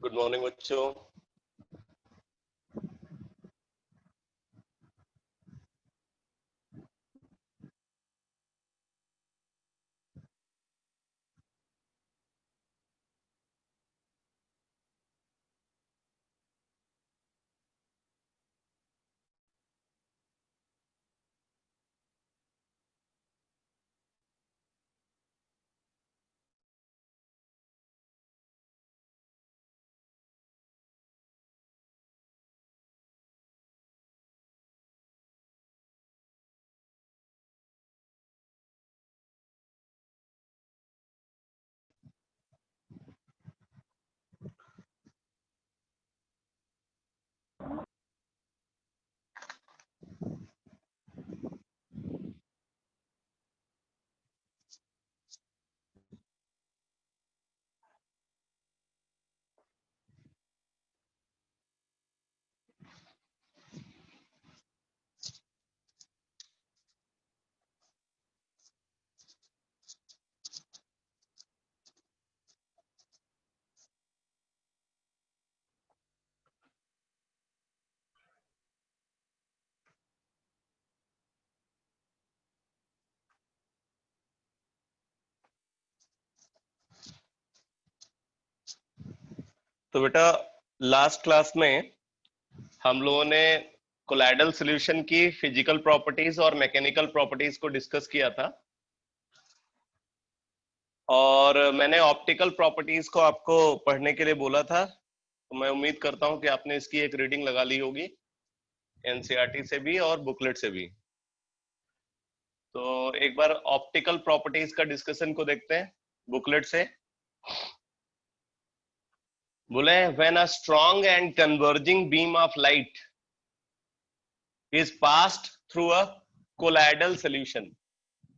Good morning बच्चों। तो बेटा लास्ट क्लास में हम लोगों ने कोलाइडल सॉल्यूशन की फिजिकल प्रॉपर्टीज और मैकेनिकल प्रॉपर्टीज को डिस्कस किया था और मैंने ऑप्टिकल प्रॉपर्टीज को आपको पढ़ने के लिए बोला था। तो मैं उम्मीद करता हूं कि आपने इसकी एक रीडिंग लगा ली होगी एनसीईआरटी से भी और बुकलेट से भी। तो एक बार ऑप्टिकल प्रॉपर्टीज का डिस्कशन को देखते हैं बुकलेट से। बोले when a strong and converging beam of light is passed through a colloidal solution.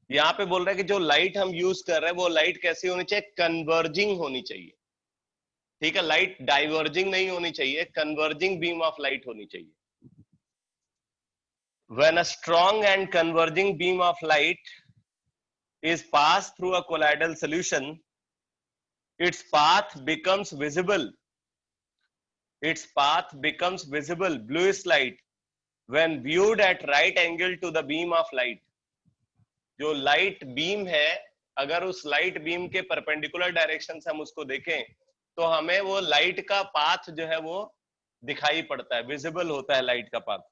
यहाँ पे बोल रहे हैं कि जो लाइट हम यूज कर रहे हैं वो लाइट कैसी होनी चाहिए, कन्वर्जिंग होनी चाहिए। ठीक है, लाइट डाइवर्जिंग नहीं होनी चाहिए, कन्वर्जिंग बीम ऑफ लाइट होनी चाहिए। When a strong and converging beam of light is passed through a colloidal solution, its path becomes visible. Its path becomes visible, bluish light, when viewed at right angle to the beam of light. जो light beam है, अगर उस light beam के perpendicular direction से हम उसको देखें तो हमें वो लाइट का पाथ जो है वो दिखाई पड़ता है, विजिबल होता है लाइट का पाथ,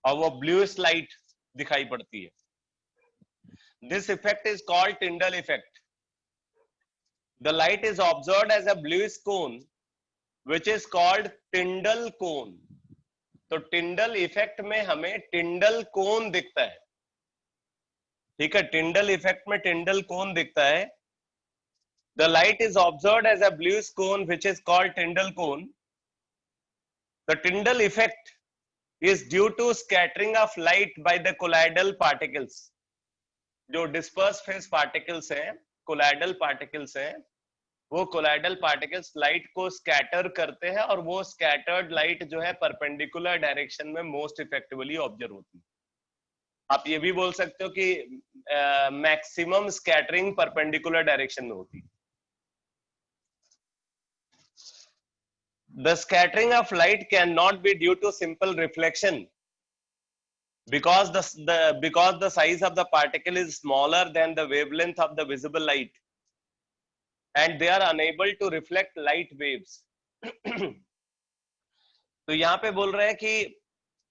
और वो ब्लूइश लाइट दिखाई पड़ती है। This effect is called Tyndall effect. The light is observed as a bluish cone, which is called Tyndall cone. तो Tyndall effect में हमें Tyndall cone दिखता है। ठीक है, Tyndall effect में Tyndall cone दिखता है। The light is observed as a bluish cone, which is called Tyndall cone. The Tyndall effect is due to scattering of light by the colloidal particles. जो disperse phase particles हैं, colloidal particles हैं, वो colloidal particles light को scatter करते हैं और वो scattered light जो है परपेंडिकुलर डायरेक्शन में मोस्ट इफेक्टिवली ऑब्जर्व होती है। आप ये भी बोल सकते हो कि मैक्सिमम स्कैटरिंग परपेंडिकुलर डायरेक्शन में होती है। The scattering of light cannot be due to simple reflection because the size of the particle is smaller than the wavelength of the visible light and they are unable to reflect light waves. तो यहाँ पे बोल रहे हैं कि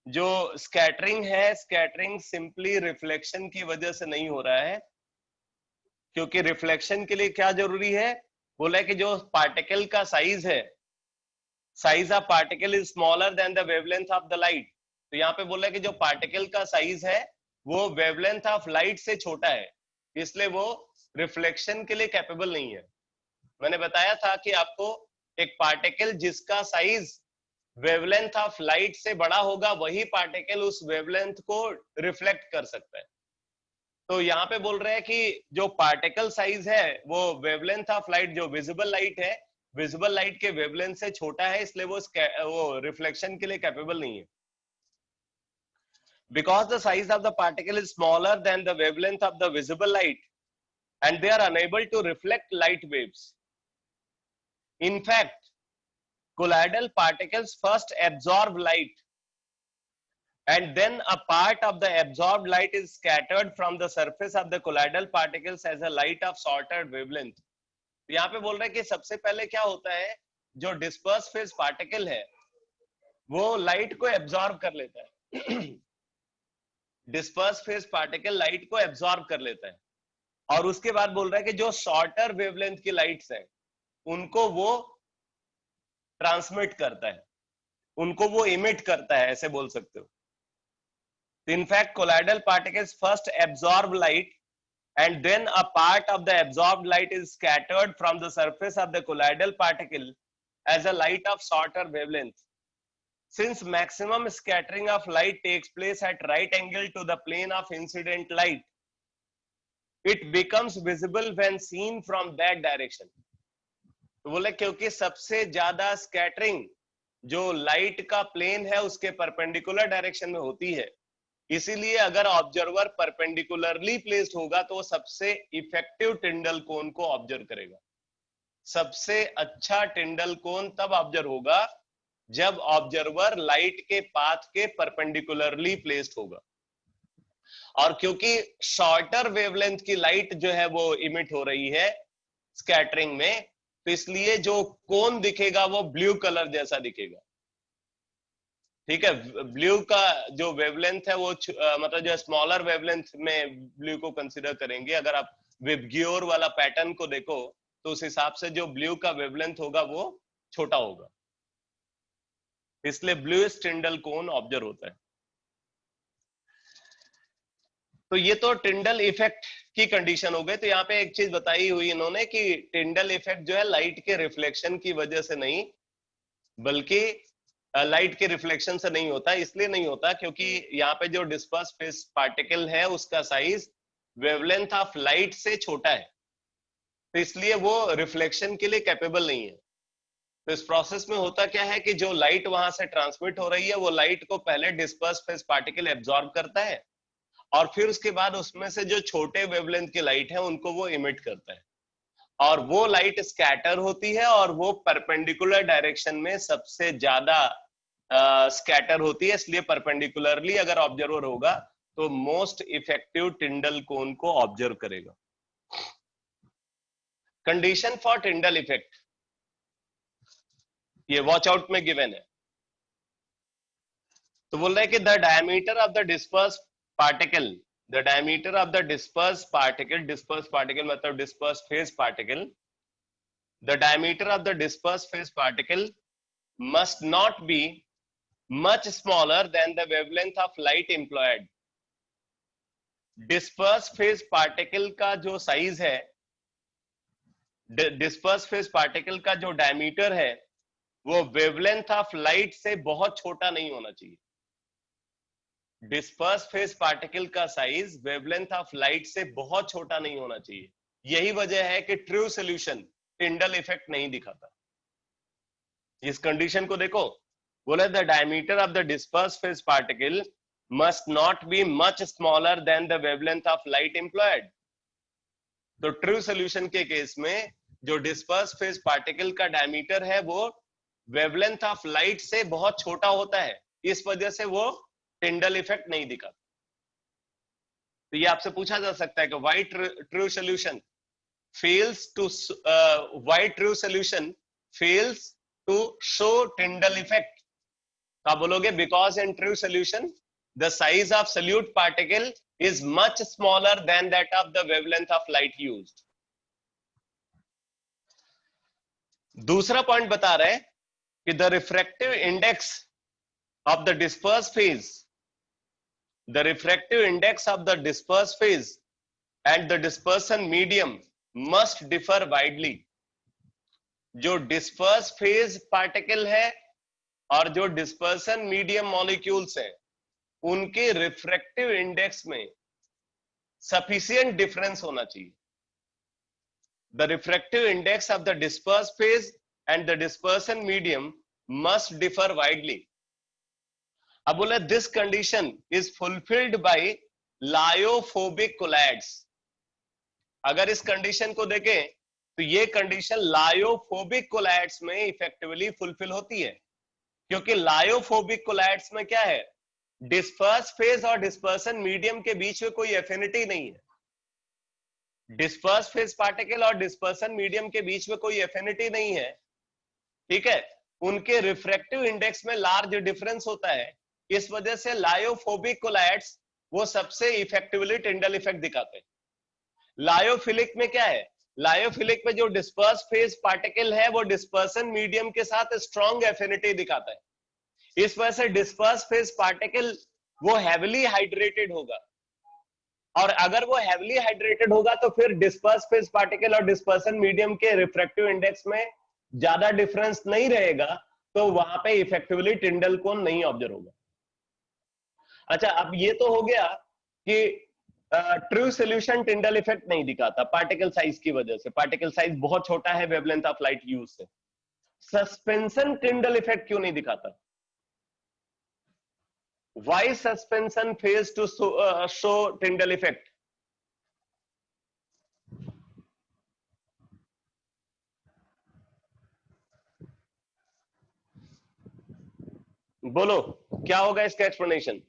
जो scattering है, scattering simply reflection की वजह से नहीं हो रहा है, क्योंकि रिफ्लेक्शन के लिए क्या जरूरी है, बोला है कि जो पार्टिकल का साइज है, size of particle is smaller than the wavelength of the light. तो यहाँ पे बोला है कि जो पार्टिकल का साइज है वो वेवलेंथ ऑफ लाइट से छोटा है, इसलिए वो रिफ्लेक्शन के लिए कैपेबल नहीं है। मैंने बताया था कि आपको एक पार्टिकल जिसका साइज वेवलेंथ ऑफ लाइट से बड़ा होगा वही पार्टिकल उस वेवलेंथ को रिफ्लेक्ट कर सकता है। तो यहाँ पे बोल रहे हैं कि जो पार्टिकल साइज है वो वेवलेंथ ऑफ लाइट, जो विजिबल लाइट है, विजिबल लाइट के वेवलेंथ से छोटा है, इसलिए वो रिफ्लेक्शन के लिए कैपेबल नहीं है। Because the size of the particle is smaller than the wavelength of the visible light and they are unable to reflect light waves. In fact, colloidal particles first absorb light and then a part of the absorbed light is scattered from the surface of the colloidal particles as a light of shorter wavelength. यहाँ पे बोल रहे हैं कि सबसे पहले क्या होता है, जो डिस्पर्स फेज पार्टिकल है वो लाइट को एब्जॉर्ब कर लेता है. डिस्पर्स फेज पार्टिकल लाइट को एब्जॉर्ब कर लेता है और उसके बाद बोल रहा है कि जो शॉर्टर वेवलेंथ की लाइट्स हैं उनको वो ट्रांसमिट करता है, उनको वो इमिट करता है, ऐसे बोल सकते हो. In fact, colloidal particles first absorb light and then a part of the absorbed light is scattered from the surface of the colloidal particle as a light of shorter wavelength. Since maximum scattering of light takes place at right angle to the plane of incident light, it becomes visible when seen from that direction. तो बोले क्योंकि सबसे ज्यादा scattering जो light का plane है उसके perpendicular direction में होती है, इसीलिए अगर ऑब्जर्वर परपेंडिकुलरली प्लेस्ड होगा तो वो सबसे इफेक्टिव टिंडल कोन को ऑब्जर्व करेगा. सबसे अच्छा टिंडल कोन तब ऑब्जर्व होगा जब ऑब्जर्वर लाइट के पाथ के परपेंडिकुलरली प्लेस्ड होगा. और क्योंकि शॉर्टर वेवलेंथ की लाइट जो है वो इमिट हो रही है स्कैटरिंग में, तो इसलिए जो कोन दिखेगा वो ब्लू कलर जैसा दिखेगा. ठीक है, ब्लू का जो वेवलेंथ है वो मतलब जो स्मॉलर वेवलेंथ में ब्लू को कंसीडर करेंगे. अगर आप विबग्योर वाला पैटर्न को देखो तो उस हिसाब से जो ब्लू का वेवलेंथ होगा वो छोटा होगा, इसलिए ब्लू टिंडल कोन ऑब्जर्व होता है. तो ये तो टिंडल इफेक्ट की कंडीशन हो गई. तो यहाँ पे एक चीज बताई हुई इन्होंने कि टिंडल इफेक्ट जो है लाइट के रिफ्लेक्शन की वजह से नहीं, बल्कि लाइट के रिफ्लेक्शन से नहीं होता. इसलिए नहीं होता क्योंकि यहाँ पे जो डिस्पर्स फेज पार्टिकल है उसका साइज वेवलेंथ ऑफ लाइट से छोटा है, तो इसलिए वो रिफ्लेक्शन के लिए कैपेबल नहीं है. तो इस प्रोसेस में होता क्या है कि जो लाइट वहां से ट्रांसमिट हो रही है वो लाइट को पहले डिस्पर्स फेज पार्टिकल एब्जॉर्ब करता है और फिर उसके बाद उसमें से जो छोटे वेवलेंथ की लाइट है उनको वो इमिट करता है और वो लाइट स्कैटर होती है और वो परपेंडिकुलर डायरेक्शन में सबसे ज्यादा स्कैटर होती है. इसलिए परपेंडिकुलरली अगर ऑब्जर्वर होगा तो मोस्ट इफेक्टिव टिंडल कोन को ऑब्जर्व करेगा. कंडीशन फॉर टिंडल इफेक्ट ये वॉच आउट में गिवन है. तो बोल रहे हैं कि the diameter of the disperse particle, the diameter of the disperse particle मतलब disperse phase particle, the diameter of the disperse phase particle must not be much smaller than the wavelength of light employed. Disperse phase particle का जो size है, disperse phase particle का जो diameter है वो wavelength of light से बहुत छोटा नहीं होना चाहिए. डिस्पर्स फेज पार्टिकल का साइज वेवलेंथ ऑफ लाइट से बहुत छोटा नहीं होना चाहिए. यही वजह है कि ट्रू सॉल्यूशन टिंडल इफेक्ट नहीं दिखाता. इस कंडीशन को देखो, बोले the diameter of the disperse phase particle must not be much smaller than the wavelength of light employed. तो ट्रू सॉल्यूशन के केस में जो डिस्पर्स फेज पार्टिकल का डायमीटर है वो वेवलेंथ ऑफ लाइट से बहुत छोटा होता है, इस वजह से वो टिंडल इफेक्ट नहीं दिखाता. तो ये आपसे पूछा जा सकता है कि why true solution fails to why true solution fails to show Tyndall effect. तो आप बोलोगे because in true solution the size of solute particle is much smaller than that of the wavelength of light used. दूसरा point बता रहे हैं कि the refractive index of the dispersed phase, the refractive index of the dispersed phase and the dispersion medium must differ widely. जो dispersed phase particle है और जो dispersion medium molecules हैं उनके रिफ्रैक्टिव इंडेक्स में सफिशिएंट डिफरेंस होना चाहिए. The refractive index of the disperse phase and the dispersion medium must differ widely. अब बोले this condition is fulfilled by lyophobic colloids. अगर इस कंडीशन को देखें तो ये कंडीशन लायोफोबिक कोलैड्स में इफेक्टिवली फुलफिल होती है, क्योंकि लायोफोबिक कोलैड्स में क्या है, डिस्पर्स फेज और डिस्पर्सन मीडियम के बीच में कोई एफिनिटी नहीं है। डिस्पर्स फेज पार्टिकल और डिस्पर्सन मीडियम के बीच में कोई एफिनिटी नहीं है, ठीक है। उनके रिफ्रैक्टिव इंडेक्स में लार्ज डिफरेंस होता है, इस वजह से लायोफोबिक कोलैड्स वो सबसे इफेक्टिवली टिंडल इफेक्ट दिखाते हैं। लायोफिलिक में क्या है, लायोफिलिक में जो डिस्पर्स फेज पार्टिकल है वो डिस्पर्सन मीडियम के साथ स्ट्रॉन्ग एफिनिटी दिखाता है, इस वजह से डिस्पर्स फेज पार्टिकल वो हैविली हाइड्रेटेड होगा, और अगर वो हैविली हाइड्रेटेड होगा तो फिर डिस्पर्स फेज पार्टिकल और डिस्पर्सन मीडियम के रिफ्रैक्टिव इंडेक्स में ज्यादा डिफरेंस नहीं रहेगा, तो वहां पे इफेक्टिवली टिंडल कोन नहीं ऑब्जर्व होगा। अच्छा, अब ये तो हो गया कि ट्रू सॉल्यूशन टिंडल इफेक्ट नहीं दिखाता पार्टिकल साइज की वजह से, पार्टिकल साइज बहुत छोटा है वेवलेंथ ऑफ लाइट यूज से। सस्पेंशन टिंडल इफेक्ट क्यों नहीं दिखाता? Why suspension fails to show Tyndall effect? बोलो क्या होगा इसका explanation?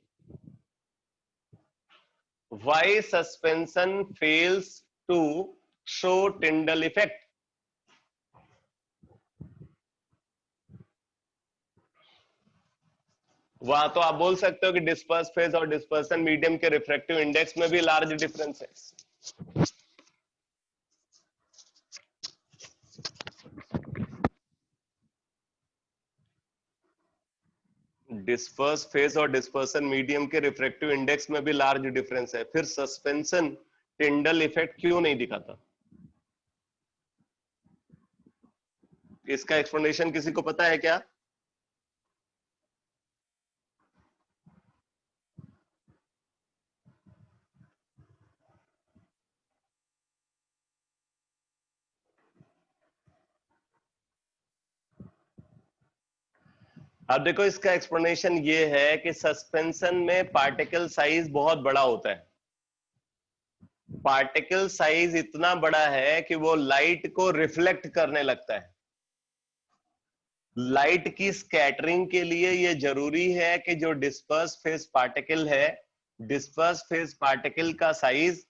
Why suspension fails to show Tyndall effect? वहां तो आप बोल सकते हो कि डिस्पर्स फेज और डिस्पर्सन मीडियम के रिफ्रैक्टिव इंडेक्स में भी लार्ज डिफरेंस है। डिस्पर्स फेज और डिस्पर्सन मीडियम के रिफ्रैक्टिव इंडेक्स में भी लार्ज डिफरेंस है, फिर सस्पेंशन टिंडल इफेक्ट क्यों नहीं दिखाता? इसका एक्सप्लेनेशन किसी को पता है क्या? अब देखो, इसका एक्सप्लेनेशन ये है कि सस्पेंशन में पार्टिकल साइज बहुत बड़ा होता है। पार्टिकल साइज इतना बड़ा है कि वो लाइट को रिफ्लेक्ट करने लगता है। लाइट की स्कैटरिंग के लिए ये जरूरी है कि जो डिस्पर्स फेज पार्टिकल है, डिस्पर्स फेज पार्टिकल का साइज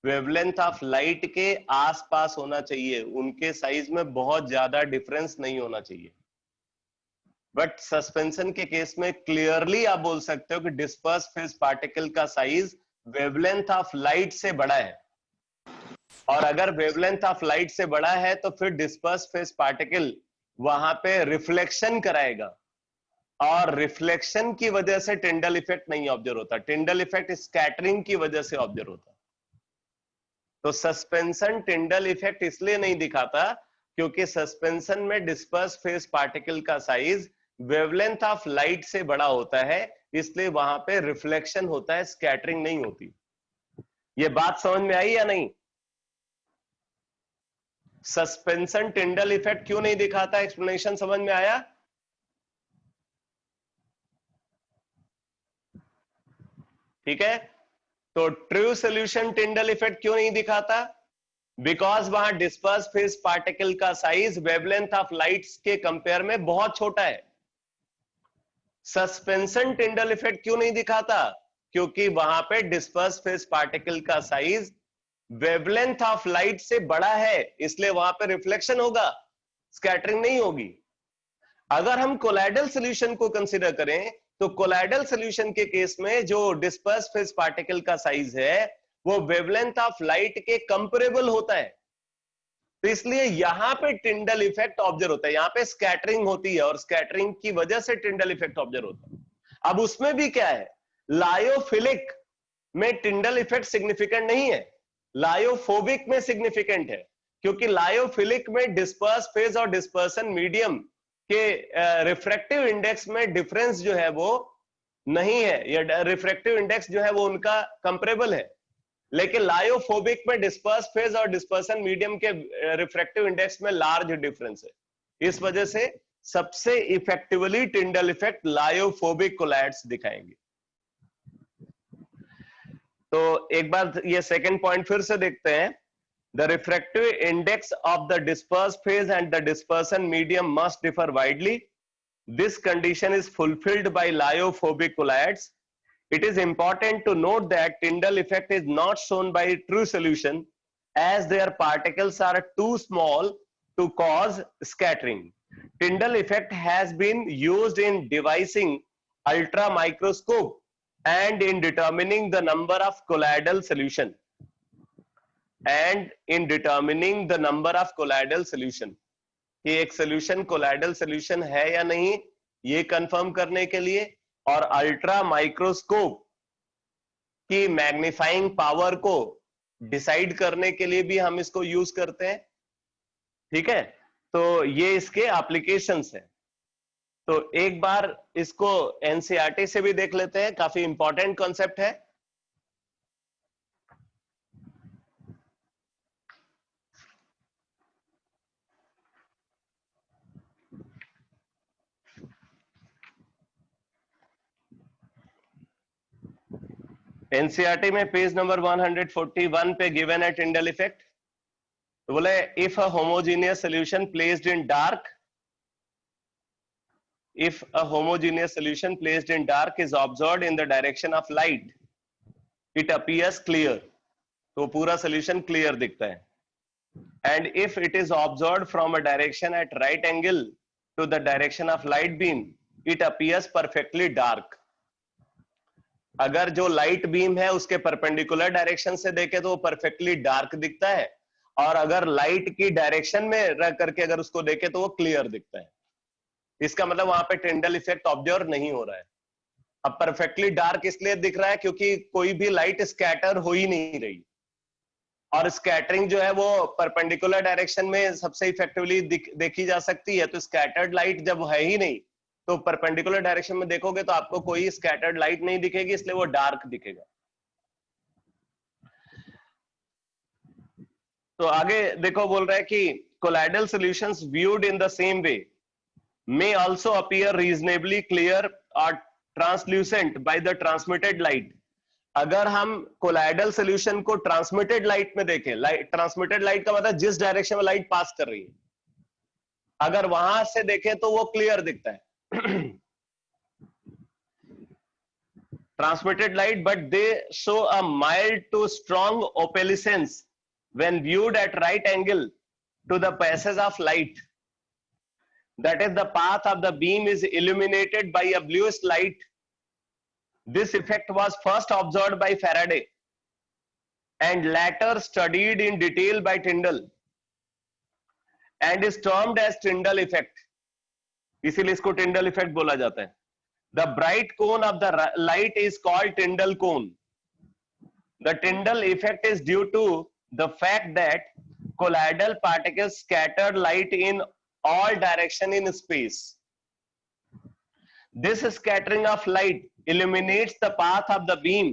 वेवलेंथ ऑफ लाइट के आसपास होना चाहिए, उनके साइज में बहुत ज्यादा डिफरेंस नहीं होना चाहिए। बट सस्पेंशन के केस में क्लियरली आप बोल सकते हो कि डिस्पर्स फेज पार्टिकल का साइज वेवलेंथ ऑफ लाइट से बड़ा है, और अगर वेवलेंथ ऑफ लाइट से बड़ा है तो फिर डिस्पर्स फेज पार्टिकल वहां पे रिफ्लेक्शन कराएगा, और रिफ्लेक्शन की वजह से टिंडल इफेक्ट नहीं ऑब्जर्व होता, टिंडल इफेक्ट स्कैटरिंग की वजह से ऑब्जर्व होता। तो सस्पेंशन टिंडल इफेक्ट इसलिए नहीं दिखाता क्योंकि सस्पेंशन में डिस्पर्स फेज पार्टिकल का साइज वेवलेंथ ऑफ लाइट से बड़ा होता है, इसलिए वहां पे रिफ्लेक्शन होता है, स्कैटरिंग नहीं होती। ये बात समझ में आई या नहीं? सस्पेंशन टिंडल इफेक्ट क्यों नहीं दिखाता, एक्सप्लेनेशन समझ में आया? ठीक है, तो ट्रू सॉल्यूशन टिंडल इफेक्ट क्यों नहीं दिखाता? बिकॉज वहां डिस्पर्स फेज पार्टिकल का साइज वेवलेंथ ऑफ लाइट्स के कंपेयर में बहुत छोटा है। सस्पेंशन टिंडल इफेक्ट क्यों नहीं दिखाता? क्योंकि वहां पे डिस्पर्स फेज पार्टिकल का साइज वेवलेंथ ऑफ लाइट से बड़ा है, इसलिए वहां पे रिफ्लेक्शन होगा, स्कैटरिंग नहीं होगी। अगर हम कोलाइडल सॉल्यूशन को कंसीडर करें तो कोलाइडल सॉल्यूशन के केस में जो डिस्पर्स फेज पार्टिकल का साइज है वो वेवलेंथ ऑफ लाइट के कंपेरेबल होता है, तो इसलिए यहां पे टिंडल इफेक्ट ऑब्जर्व होता है, यहां पे स्कैटरिंग होती है और स्कैटरिंग की वजह से टिंडल इफेक्ट ऑब्जर्व होता है। अब उसमें भी क्या है, लायोफिलिक में टिंडल इफेक्ट सिग्निफिकेंट नहीं है, लायोफोबिक में सिग्निफिकेंट है, क्योंकि लायोफिलिक में डिस्पर्स फेज और डिस्पर्सन मीडियम के रिफ्रैक्टिव इंडेक्स में डिफरेंस जो है वो नहीं है, या रिफ्रैक्टिव इंडेक्स जो है वो उनका कंपेरेबल है। लेकिन लायोफोबिक में डिस्पर्स फेज और डिस्पर्सन मीडियम के रिफ्रैक्टिव इंडेक्स में लार्ज डिफरेंस है, इस वजह से सबसे इफेक्टिवली टिंडल इफेक्ट लायोफोबिक कोलैड्स दिखाएंगे। तो एक बार ये सेकंड पॉइंट फिर से देखते हैं The refractive index of the dispersed phase and the dispersion medium must differ widely. This condition is fulfilled by lyophobic colloids. It is important to note that Tyndall effect is not shown by true solution, as their particles are too small to cause scattering. Tyndall effect has been used in devising ultra microscope and in determining the number of colloidal solution. कि एक solution colloidal solution है या नहीं ये confirm करने के लिए, और अल्ट्रा माइक्रोस्कोप की मैग्नीफाइंग पावर को डिसाइड करने के लिए भी हम इसको यूज करते हैं। ठीक है, तो ये इसके एप्लीकेशंस हैं। तो एक बार इसको एनसीईआरटी से भी देख लेते हैं, काफी इंपॉर्टेंट कॉन्सेप्ट है। एनसीईआरटी में पेज नंबर 141 पे गिवन है टिंडल इफेक्ट। तो बोले if a homogeneous solution placed in dark, if a homogeneous solution placed in dark is observed in the direction of light, it appears clear. तो पूरा solution clear दिखता है। And if it is observed from a direction at right angle to the direction of light beam, it appears perfectly dark. अगर जो light beam है उसके perpendicular direction से देखे तो वो परफेक्टली डार्क दिखता है, और अगर लाइट की डायरेक्शन में रह करके अगर उसको देखे तो वो क्लियर दिखता है। इसका मतलब वहां पे टिंडल इफेक्ट ऑब्जर्व नहीं हो रहा है। अब परफेक्टली डार्क इसलिए दिख रहा है क्योंकि कोई भी लाइट स्कैटर हो ही नहीं रही, और स्कैटरिंग जो है वो परपेंडिकुलर डायरेक्शन में सबसे इफेक्टिवली देखी जा सकती है। तो स्कैटर्ड लाइट जब है ही नहीं तो परपेंडिकुलर डायरेक्शन में देखोगे तो आपको कोई स्कैटर्ड लाइट नहीं दिखेगी, इसलिए वो डार्क दिखेगा। तो आगे देखो बोल रहा है कि colloidal solutions viewed in the same way may also appear reasonably clear or translucent by the transmitted light. अगर हम कोलाइडल सॉल्यूशन को ट्रांसमिटेड लाइट में देखें, ट्रांसमिटेड लाइट का मतलब जिस डायरेक्शन में लाइट पास कर रही है, अगर वहां से देखें तो वो क्लियर दिखता है transmitted light, but they show a mild to strong opalescence when viewed at right angle to the passage of light. That is, the path of the beam is illuminated by a bluish light. This effect was first observed by Faraday and later studied in detail by Tyndall and is termed as Tyndall effect. इसीलिए इसको Tyndall effect बोला जाता है। The bright cone of the light is called Tyndall cone. The Tyndall effect is due to the fact that colloidal particles scatter light in all direction in space. This scattering of light illuminates the path of the beam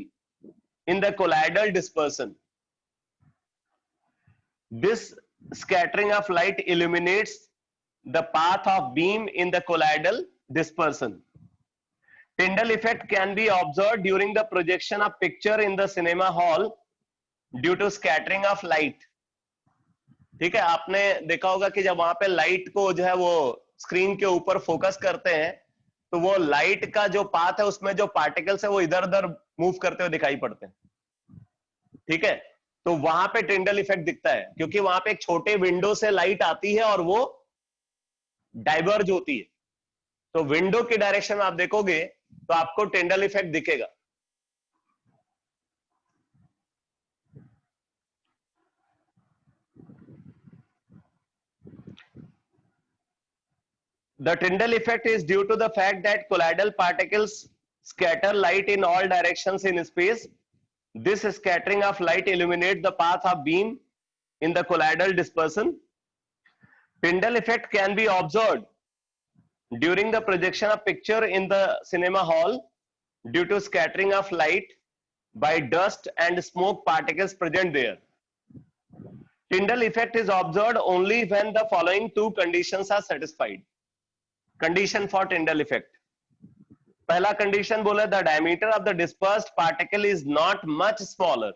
in the colloidal dispersion. This scattering of light illuminates the path of beam in the colloidal dispersion. Tyndall effect can be observed during the projection of picture in the cinema hall due to scattering of light. ठीक है, आपने देखा होगा कि जब वहां पे light को जो है वो स्क्रीन के ऊपर फोकस करते हैं तो वो लाइट का जो पाथ है उसमें जो पार्टिकल्स है वो इधर उधर मूव करते हुए दिखाई पड़ते हैं। ठीक है, तो वहां पे टिंडल इफेक्ट दिखता है क्योंकि वहां पे एक छोटे विंडो से लाइट आती है और वो डाइवर्ज होती है। तो विंडो की डायरेक्शन में आप देखोगे तो आपको टिंडल इफेक्ट दिखेगा। The Tyndall effect is due to the fact that colloidal particles scatter light in all directions in space. This scattering of light illuminates the path of beam in the colloidal dispersion. Tyndall effect can be observed during the projection of picture in the cinema hall due to scattering of light by dust and smoke particles present there. Tyndall effect is observed only when the following two conditions are satisfied. Condition for Tyndall effect. पहला condition बोला, the diameter of the dispersed particle is not much smaller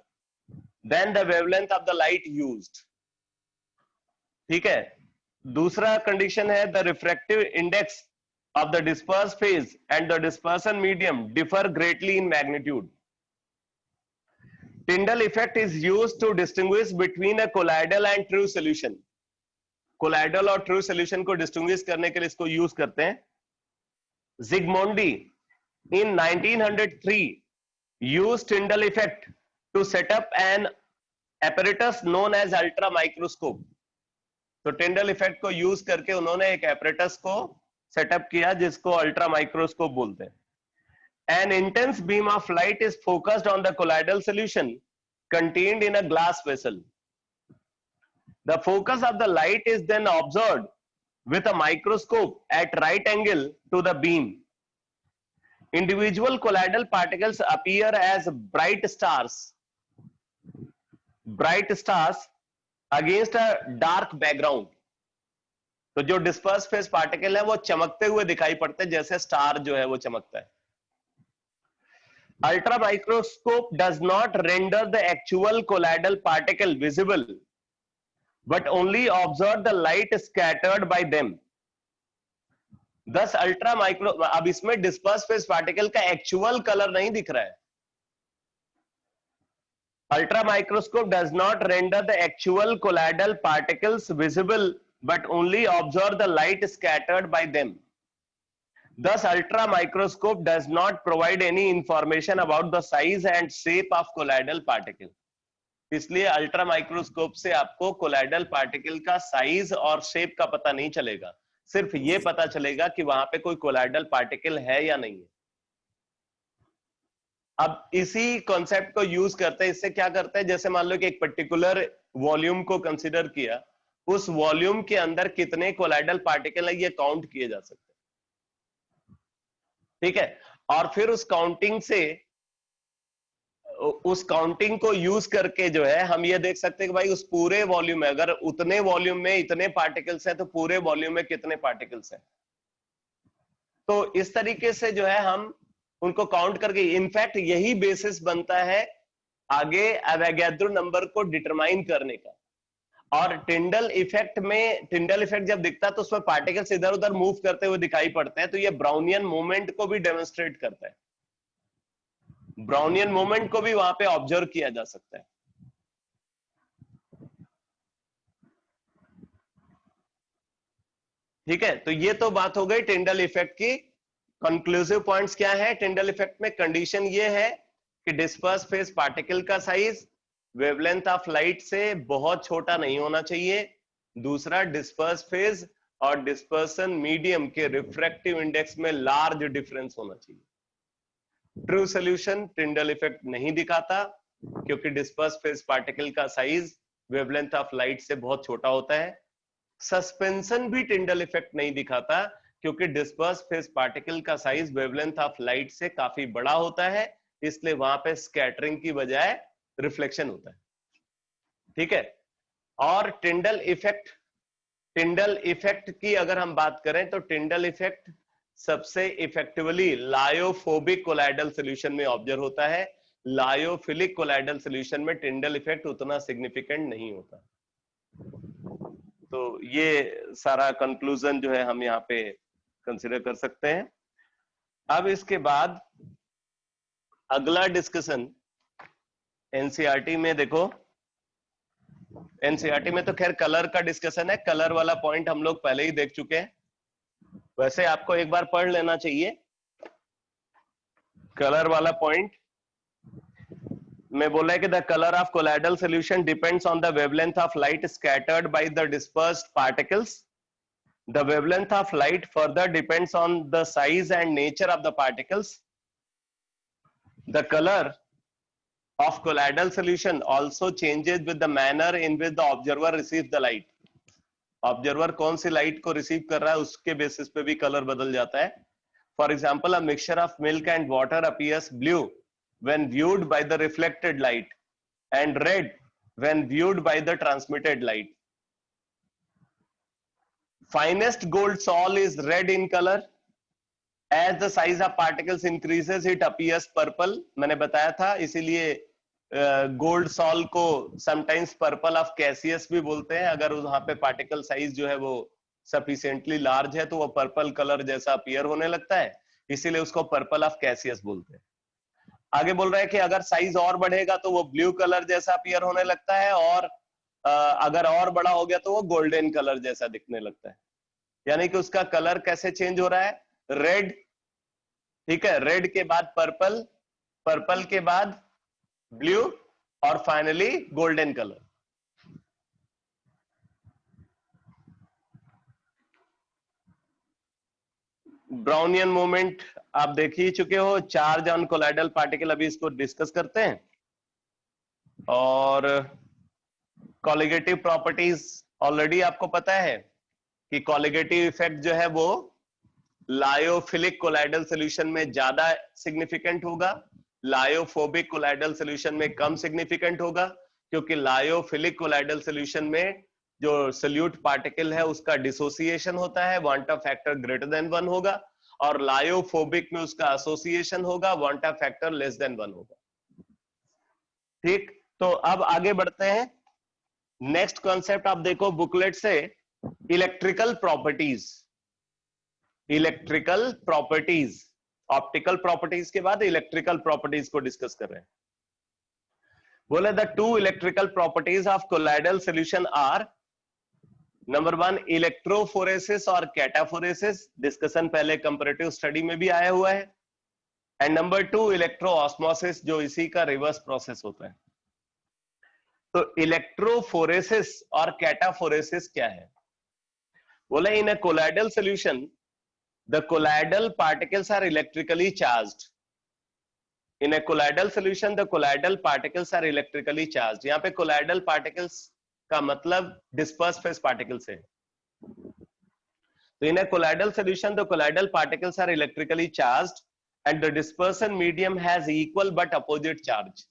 than the wavelength of the light used. ठीक है, दूसरा condition है the refractive index of the dispersed phase and the dispersion medium differ greatly in magnitude. Tyndall effect is used to distinguish between a colloidal and true solution. Colloidal और true solution को distinguish करने के लिए इसको use करते हैं. Zygmundi in 1903 used Tyndall effect to set up an apparatus known as ultra microscope. तो Tyndall effect को यूज करके उन्होंने एक apparatus को सेटअप किया जिसको अल्ट्रा माइक्रोस्कोप बोलते हैं. An intense beam of light is focused on the colloidal solution contained in a glass vessel. The focus of the light is then observed with a microscope at right angle to the beam. Individual colloidal particles appear as bright stars against a dark background. तो जो disperse phase particle है वो चमकते हुए दिखाई पड़ते हैं जैसे स्टार जो है वो चमकता है. Ultra microscope does not render the actual colloidal particle visible but only observe the light scattered bye them. दस अल्ट्रा माइक्रो, अब इसमें डिस्पर्स फेज पार्टिकल का एक्चुअल कलर नहीं दिख रहा है. Ultra microscope does not render the actual colloidal particles visible but only observe the light scattered by them. Thus, ultra microscope does not provide any information about the size and shape of colloidal particle. इसलिए ultra microscope से आपको colloidal particle का size और shape का पता नहीं चलेगा, सिर्फ ये पता चलेगा कि वहां पे कोई कोलाइडल पार्टिकल है या नहीं है. अब इसी कॉन्सेप्ट को यूज करते हैं. इससे क्या करते हैं, जैसे मान लो कि एक पर्टिकुलर वॉल्यूम को कंसीडर किया, उस वॉल्यूम के अंदर कितने कोलाइडल पार्टिकल है ये काउंट किए जा सकते हैं. ठीक है, और फिर उस काउंटिंग को यूज करके जो है हम ये देख सकते हैं कि भाई उस पूरे वॉल्यूम में अगर उतने वॉल्यूम में इतने पार्टिकल्स हैं तो पूरे वॉल्यूम में कितने पार्टिकल्स हैं. तो इस तरीके से जो है हम उनको काउंट करके, इनफैक्ट यही बेसिस बनता है आगे एवोगैड्रो नंबर को डिटरमाइन करने का. और टिंडल इफेक्ट जब दिखता है तो उसमें पार्टिकल्स इधर उधर मूव करते हुए दिखाई पड़ते हैं, तो ये ब्राउनियन मूवमेंट को भी डेमोन्स्ट्रेट करता है. ब्राउनियन मूवमेंट को भी वहां पे ऑब्जर्व किया जा सकता है. ठीक है, तो ये तो बात हो गई टिंडल इफेक्ट की. कंक्लूसिव पॉइंट्स क्या है टिंडल इफेक्ट में? कंडीशन ये है कि डिस्पर्स फेज पार्टिकल का साइज वेवलेंथ ऑफ लाइट से बहुत छोटा नहीं होना चाहिए. दूसरा, डिस्पर्स फेज और डिस्पर्सन मीडियम के रिफ्रैक्टिव इंडेक्स में लार्ज डिफरेंस होना चाहिए. ट्रू सॉल्यूशन टिंडल इफेक्ट नहीं दिखाता क्योंकि डिस्पर्स फेज पार्टिकल का साइज वेवलेंथ ऑफ लाइट से बहुत छोटा होता है. सस्पेंशन भी टिंडल इफेक्ट नहीं दिखाता क्योंकि डिस्पर्स फेज पार्टिकल का साइज वेवलेंथ ऑफ लाइट से काफी बड़ा होता है, इसलिए वहां पे स्कैटरिंग की बजाय रिफ्लेक्शन होता है. ठीक है, और टिंडल इफेक्ट की अगर हम बात करें तो टिंडल इफेक्ट सबसे इफेक्टिवली लायोफोबिक कोलाइडल सॉल्यूशन में ऑब्जर्व होता है. लायोफिलिक कोलाइडल सॉल्यूशन में टिंडल इफेक्ट उतना सिग्निफिकेंट नहीं होता. तो ये सारा कंक्लूजन जो है हम यहाँ पे कंसिडर कर सकते हैं. अब इसके बाद अगला डिस्कशन एनसीईआरटी में, देखो एनसीईआरटी में तो खैर कलर का डिस्कशन है. कलर वाला पॉइंट हम लोग पहले ही देख चुके हैं. वैसे आपको एक बार पढ़ लेना चाहिए कलर वाला पॉइंट. में बोला है कि the colour of colloidal solution depends on the wavelength of light scattered by the dispersed particles. The wavelength of light further depends on the size and nature of the particles. The colour of colloidal solution also changes with the manner in which the observer receives the light. Observer कौन सी light को receive कर रहा है उसके basis पे भी colour बदल जाता है. For example, a mixture of milk and water appears blue when viewed by the reflected light and red when viewed by the transmitted light. Finest gold sol is red in color. As the size of particles increases, it appears purple. मैंने बताया था, इसीलिए gold sol को sometimes purple of Cassius भी बोलते हैं। अगर वहां पे पार्टिकल साइज जो है वो सफिशिएंटली लार्ज है तो वो पर्पल कलर जैसा अपीयर होने लगता है, इसीलिए उसको पर्पल ऑफ कैसियस बोलते हैं। आगे बोल रहा है कि अगर साइज और बढ़ेगा तो वो ब्लू कलर जैसा अपीयर होने लगता है, और अगर और बड़ा हो गया तो वो गोल्डन कलर जैसा दिखने लगता है। यानी कि उसका कलर कैसे चेंज हो रहा है, रेड, ठीक है, रेड के बाद पर्पल, पर्पल के बाद ब्लू, और finally golden colour. Brownian movement आप देख ही चुके हो, चार्ज ऑन कोलाइडल पार्टिकल, अभी इसको डिस्कस करते हैं। और कॉलिगेटिव प्रॉपर्टीज ऑलरेडी आपको पता है कि कॉलिगेटिव इफेक्ट जो है वो लायोफिलिक कोलाइडल सॉल्यूशन में ज्यादा सिग्निफिकेंट होगा, लायोफोबिक कोलाइडल सॉल्यूशन में कम सिग्निफिकेंट होगा, क्योंकि लायोफिलिक कोलाइडल सॉल्यूशन में जो सोल्यूट पार्टिकल है उसका डिसोसिएशन होता है, वांटा फैक्टर ग्रेटर देन 1 होगा, और लायोफोबिक में उसका एसोसिएशन होगा, वांटा फैक्टर लेस देन 1 होगा। ठीक, तो अब आगे बढ़ते हैं। नेक्स्ट कॉन्सेप्ट आप देखो बुकलेट से, electrical properties. Electrical properties, optical properties के बाद इलेक्ट्रिकल प्रॉपर्टीज को डिस्कस कर रहे हैं। बोले the two electrical properties of colloidal solution are, number 1 electrophoresis और कैटाफोरेसिस, डिस्कशन पहले कंपैरेटिव स्टडी में भी आया हुआ है, एंड नंबर 2 इलेक्ट्रोऑस्मोसिस, जो इसी का रिवर्स प्रोसेस होता है। तो इलेक्ट्रोफोरेसिस और कैटाफोरेसिस क्या है? बोले in a colloidal solution the colloidal particles are electrically charged. In a colloidal solution the colloidal particles are electrically charged. यहाँ पे colloidal particles का मतलब dispersed phase particles है। तो in a colloidal solution the colloidal particles are electrically charged and the dispersion medium has equal but opposite charge.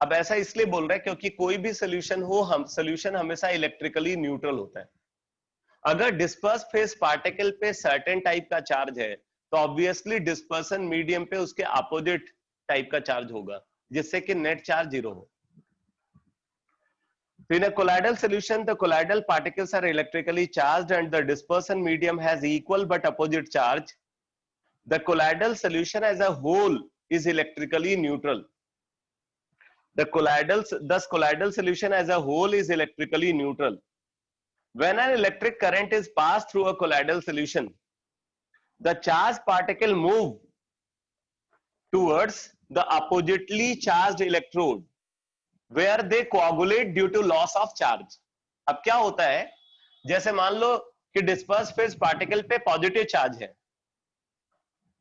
अब ऐसा इसलिए बोल रहे हैं क्योंकि कोई भी सोल्यूशन हो, हम सोल्यूशन हमेशा इलेक्ट्रिकली न्यूट्रल होता है। अगर डिस्पर्स फेस पार्टिकल पे सर्टेन टाइप का चार्ज है तो ऑब्वियसली डिस्पर्सन मीडियम पे उसके अपोजिट टाइप का चार्ज होगा, जिससे कि नेट चार्ज 0 हो। In a colloidal solution the colloidal particles are electrically charged and the dispersion medium has equal but opposite charge. The colloidal solution as a whole is electrically neutral. Thus colloidal solution as a whole is electrically neutral. When an electric current is passed through a colloidal solution, the charged particle move towards the oppositely charged electrode, where they coagulate due to loss of charge. अब क्या होता है, जैसे मान लो कि disperse phase particle पे positive charge है,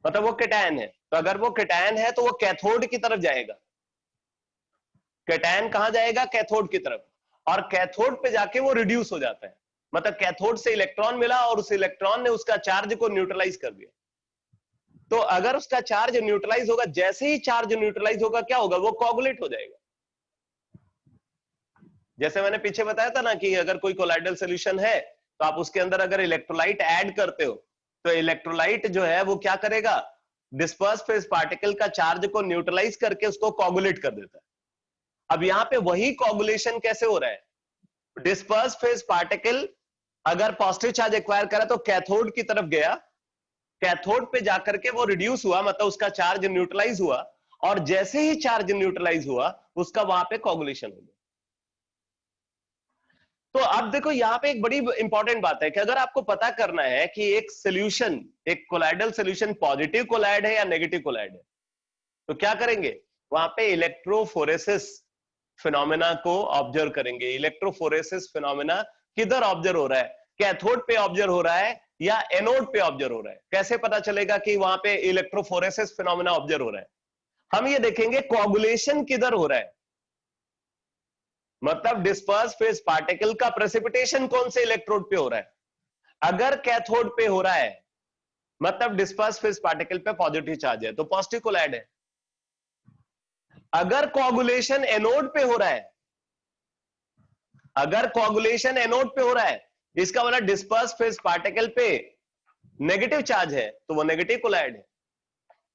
मतलब वो कैटायन है, तो अगर वो कैटायन है तो वो कैथोड की तरफ जाएगा। कैटायन कहां जाएगा? कैथोड की तरफ, और कैथोड पे जाके वो रिड्यूस हो जाता है, मतलब कैथोड से इलेक्ट्रॉन मिला और उस इलेक्ट्रॉन ने उसका चार्ज को न्यूट्रलाइज कर दिया। तो अगर उसका चार्ज न्यूट्रलाइज होगा, जैसे ही चार्ज न्यूट्रलाइज होगा क्या होगा? वो कोगुलेट हो जाएगा। जैसे मैंने पीछे बताया था ना कि अगर कोई कोलाइडल सॉल्यूशन है तो आप उसके अंदर अगर इलेक्ट्रोलाइट ऐड करते हो तो इलेक्ट्रोलाइट जो है वो क्या करेगा? डिस्पर्स फेज पार्टिकल का चार्ज को न्यूट्रलाइज करके उसको कोगुलेट कर देता है। अब यहां पे वही कोगुलेशन कैसे हो रहा है? डिस्पर्स फेज पार्टिकल अगर पॉजिटिव चार्ज एक्वायर करा तो कैथोड की तरफ गया, कैथोड पे जाकर के वो रिड्यूस हुआ, मतलब उसका चार्ज न्यूट्रलाइज हुआ, और जैसे ही चार्ज न्यूट्रलाइज हुआ उसका वहां पे कोगुलेशन हो गया। तो अब देखो यहां पे एक बड़ी इंपॉर्टेंट बात है कि अगर आपको पता करना है कि एक सॉल्यूशन, एक कोलाइडल सॉल्यूशन पॉजिटिव कोलाइड है या नेगेटिव कोलाइड है, तो क्या करेंगे? वहां पे इलेक्ट्रोफोरेसिस फिनोमेना को ऑब्जर्व करेंगे। इलेक्ट्रोफोरेसिस फिनोमेना किधर ऑब्जर्व हो रहा है? कैथोड पे ऑब्जर्व हो रहा है या एनोड पे ऑब्जर्व हो रहा है? कैसे पता चलेगा कि वहां पे इलेक्ट्रोफोरेसिस फिनोमेना ऑब्जर्व हो रहा है? हम ये देखेंगे कोगुलेशन किधर हो रहा है, मतलब डिस्पर्स फेज पार्टिकल का प्रेसिपिटेशन कौन से इलेक्ट्रोड पे हो रहा है। अगर कैथोड पे हो रहा है मतलब डिस्पर्स फेज पार्टिकल पे पॉजिटिव चार्ज है तो पॉजिटिव कोलाइड है। अगर कोगुलेशन एनोड पे हो रहा है, अगर कोगुलेशन एनोड पे हो रहा है, इसका मतलब डिस्पर्स फेज पार्टिकल पे नेगेटिव चार्ज है तो वो नेगेटिव कोलाइड है।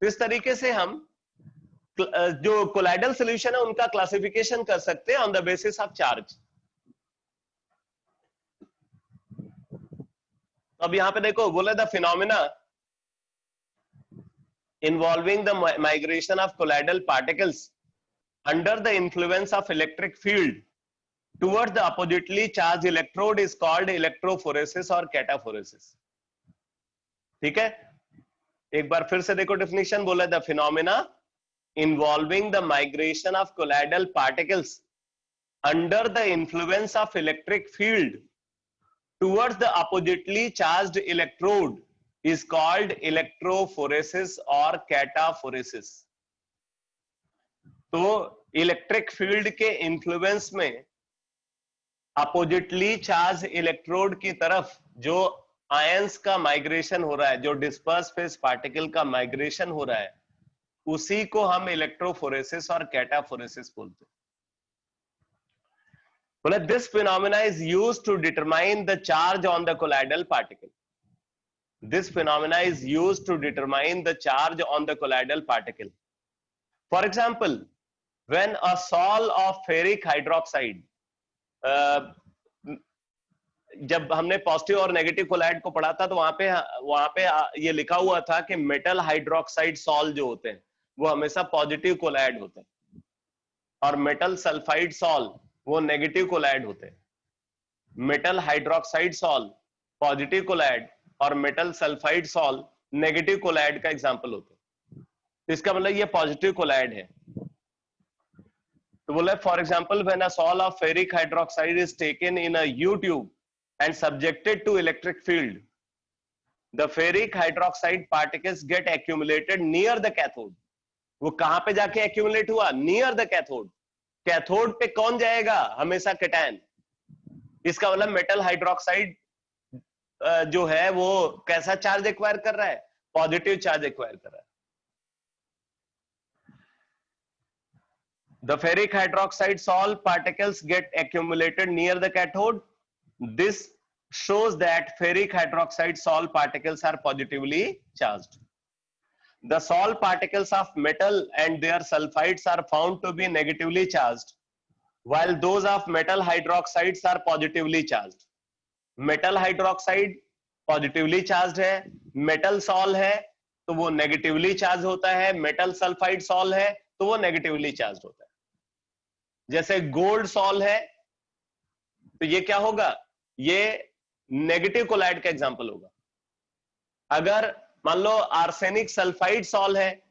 तो इस तरीके से हम जो कोलाइडल सोल्यूशन है उनका क्लासिफिकेशन कर सकते हैं on the basis of charge. अब यहां पे देखो बोला the phenomena involving the migration of colloidal particles under the influence of electric field towards the oppositely charged electrode is called electrophoresis or cataphoresis। ठीक है, एक बार फिर से देखो डेफिनेशन बोला the phenomena involving the migration of colloidal particles under the influence of electric field towards the oppositely charged electrode is called electrophoresis or cataphoresis। तो electric field के influence में अपोजिटली चार्ज इलेक्ट्रोड की तरफ जो ions का migration हो रहा है, जो डिस्पर्स फेस पार्टिकल का माइग्रेशन हो रहा है, उसी को हम इलेक्ट्रोफोरेसिस और कैटाफोरेसिस बोलते हैं। बोले this phenomena is used to determine the charge on the colloidal particle. This phenomena is used to determine the charge on the colloidal particle. For example, when a sol of ferric hydroxide, जब हमने positive और negative colloid को पढ़ा था तो वहां पे ये लिखा हुआ था कि मेटल हाइड्रोक्साइड सॉल जो होते हैं वो हमेशा पॉजिटिव कोलाइड होते हैं और मेटल सल्फाइड सॉल वो नेगेटिव कोलाइड होते हैं। Metal hydroxide sol positive colloid और metal sulphide sol negative colloid का एग्जांपल होता है। तो इसका मतलब ये पॉजिटिव कोलाइड है। तो बोला for example when a sol of ferric hydroxide is taken in a U tube and subjected to electric field, the ferric hydroxide particles get accumulated near the cathode. वो कहां पे जाके एक्यूमुलेट हुआ? Near the cathode. Cathode पे कौन जाएगा? हमेशा cation. इसका मतलब मेटल हाइड्रोक्साइड जो है वो कैसा चार्ज एक्वायर कर रहा है? पॉजिटिव चार्ज एक्वायर कर रहा है। The ferric hydroxide salt particles get accumulated near the cathode. This shows that ferric hydroxide salt particles are positively charged. The salt particles of metal and their sulfides are found to be negatively charged, while those of metal hydroxides are positively charged. Metal hydroxide positively charge है, metal sol है तो वो negatively charge होता है, metal sulphide sol है तो वो negatively charge होता है। जैसे गोल्ड सॉल है तो ये क्या होगा? ये नेगेटिव कोलाइड का एग्जांपल होगा। अगर मान लो आर्सेनिक सल्फाइड सॉल है,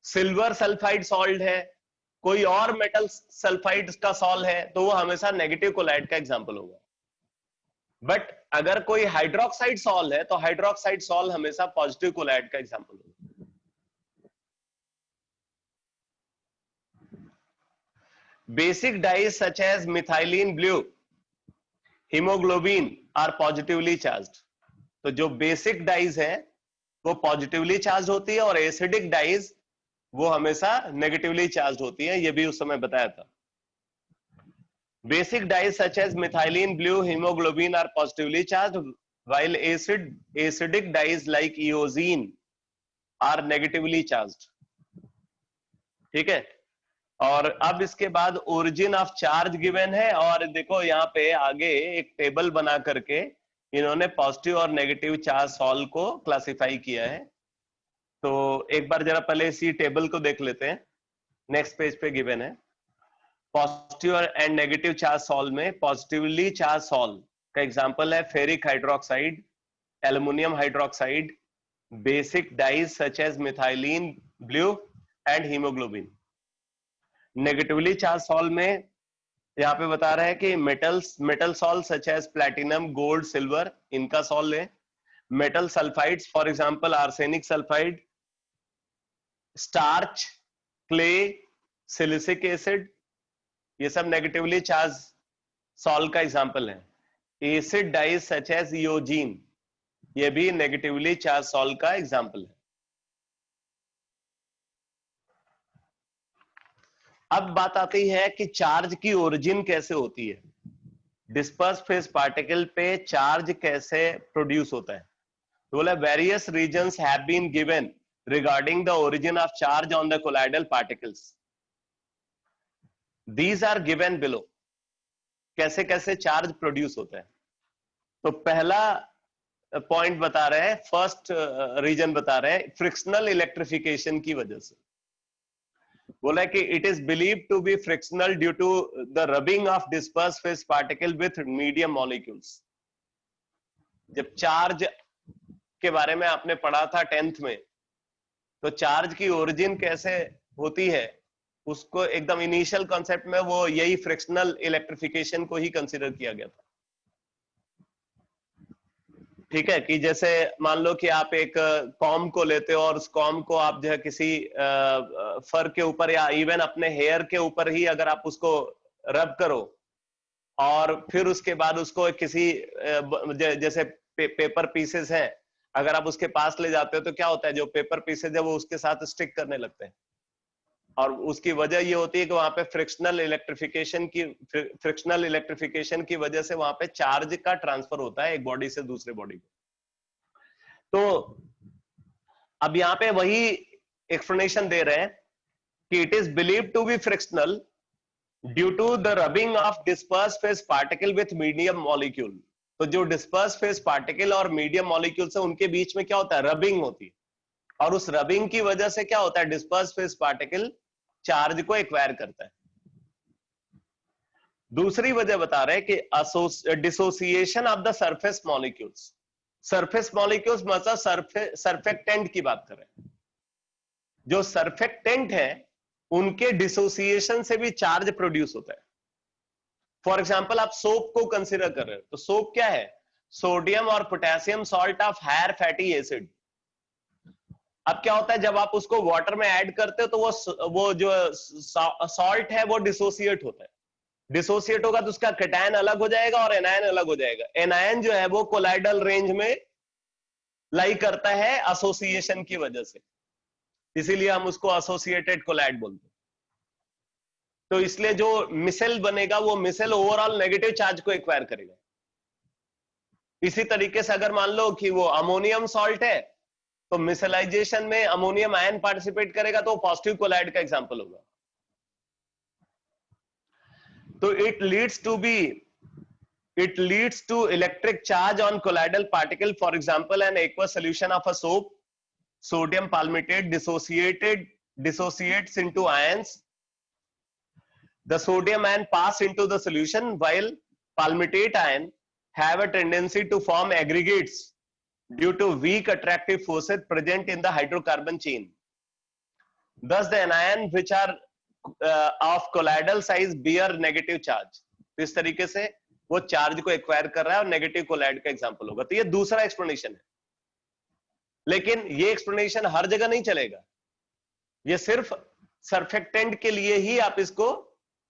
सिल्वर सल्फाइड सॉल्ट है, कोई और मेटल सल्फाइड का सॉल है तो वो हमेशा नेगेटिव कोलाइड का एग्जांपल होगा। बट अगर कोई हाइड्रोक्साइड सॉल है तो हाइड्रोक्साइड सॉल हमेशा पॉजिटिव कोलाइड का एग्जांपल होगा। Basic dyes such as methylene blue, haemoglobin are positively charged. तो जो बेसिक डाइज है वो पॉजिटिवली चार्ज होती है और एसिडिक डाइज वो हमेशा नेगेटिवली चार्ज होती है। ये भी उस समय बताया था। Basic dyes such as methylene blue, hemoglobin are positively charged, while acidic dyes like eosine are negatively charged। ठीक है, और अब इसके बाद ओरिजिन ऑफ चार्ज गिवन है और देखो यहाँ पे आगे एक टेबल बना करके इन्होंने पॉजिटिव और नेगेटिव चार्ज सॉल को क्लासिफाई किया है। तो एक बार जरा पहले इसी टेबल को देख लेते हैं। नेक्स्ट पेज पे गिवन है positive and negative charge sol में पॉजिटिवली चार्ज सॉल का एग्जांपल है ferric hydroxide, aluminium hydroxide, basic dyes such as methylene blue and haemoglobin. Negatively charge sol में यहाँ पे बता रहा है कि metal sol such as platinum, gold, silver, इनका सॉल ले। Metal sulphides for example arsenic sulphide, starch, clay, silicic acid, ये सब नेगेटिवली चार्ज सॉल का एग्जांपल है। एसिड डाइज सच एज इयोजीन, ये भी नेगेटिवली चार्ज सॉल का एग्जांपल है। अब बात आती है कि चार्ज की ओरिजिन कैसे होती है, डिस्पर्स फेस पार्टिकल पे चार्ज कैसे प्रोड्यूस होता है। तो बोला various reasons have been given regarding the origin of charge on the colloidal particles. These are given below. कैसे कैसे चार्ज प्रोड्यूस होता है? तो पहला पॉइंट बता रहे हैं, फर्स्ट रीजन बता रहे हैं, फ्रिक्शनल इलेक्ट्रिफिकेशन की वजह से। बोला कि it is believe to be frictional due to the rubbing of disperse phase particle with medium molecules. जब चार्ज के बारे में आपने पढ़ा था 10th में, तो चार्ज की ओरिजिन कैसे होती है उसको एकदम इनिशियल कॉन्सेप्ट में वो यही फ्रिक्शनल इलेक्ट्रिफिकेशन को ही कंसीडर किया गया था। ठीक है, कि जैसे मान लो कि आप एक कॉम को लेते हो और उस कॉम को आप जो है किसी फर के ऊपर या इवन अपने हेयर के ऊपर ही अगर आप उसको रब करो और फिर उसके बाद उसको किसी जैसे पेपर पीसेस हैं, अगर आप उसके पास ले जाते हो तो क्या होता है, जो पेपर पीसेस है वो उसके साथ स्टिक करने लगते हैं। और उसकी वजह ये होती है कि वहां पे फ्रिक्शनल इलेक्ट्रिफिकेशन की वजह से वहां पे चार्ज का ट्रांसफर होता है एक बॉडी से दूसरे बॉडी को। तो अब यहाँ पे वही एक्सप्लेनेशन दे रहे हैं कि it is believe to be frictional due to the rubbing of disperse phase particle with medium molecule. तो जो डिस्पर्स फेस पार्टिकल और मीडियम मॉलिक्यूल से उनके बीच में क्या होता है, रबिंग होती है, और उस रबिंग की वजह से क्या होता है, डिस्पर्स फेस पार्टिकल चार्ज को एक्वायर करता है। दूसरी वजह बता रहे हैं कि dissociation of the surface molecules. Surface molecules मतलब सरफेक्टेंट की बात कर रहे हैं। जो सरफेक्टेंट है उनके डिसोसिएशन से भी चार्ज प्रोड्यूस होता है। फॉर एग्जांपल आप सोप को कंसीडर कर रहे हो, तो सोप क्या है, सोडियम और potassium salt of higher fatty acid. अब क्या होता है, जब आप उसको वाटर में ऐड करते हो तो वो जो सॉल्ट है वो डिसोसिएट होता है। डिसोसिएट होगा तो उसका कैटायन अलग हो जाएगा और एनायन अलग हो जाएगा। एनायन जो है वो कोलाइडल रेंज में लाई करता है एसोसिएशन की वजह से, इसीलिए हम उसको एसोसिएटेड कोलाइड बोलते हैं। तो इसलिए जो मिसेल बनेगा वो मिसेल ओवरऑल नेगेटिव चार्ज को एक्वायर करेगा। इसी तरीके से अगर मान लो कि वो अमोनियम सॉल्ट है तो मिसेलाइजेशन में अमोनियम आयन पार्टिसिपेट करेगा तो पॉजिटिव कोलाइड का एग्जांपल होगा। तो it leads to electric charge on colloidal particle. For example an aqueous solution of a soap, sodium palmitate dissociates into ions. The sodium ion pass into the solution, while palmitate ion have a tendency to form aggregates due to weak attractive forces present in the hydrocarbon chain. Thus the anion which are of colloidal size bear negative charge. तो इस तरीके से वो charge को acquire कर रहा है और नेगेटिव कोलाइड का एग्जांपल होगा। तो ये दूसरा एक्सप्लेनेशन है, लेकिन ये एक्सप्लेनेशन हर जगह नहीं चलेगा। ये सिर्फ सरफेक्टेंट के लिए ही आप इसको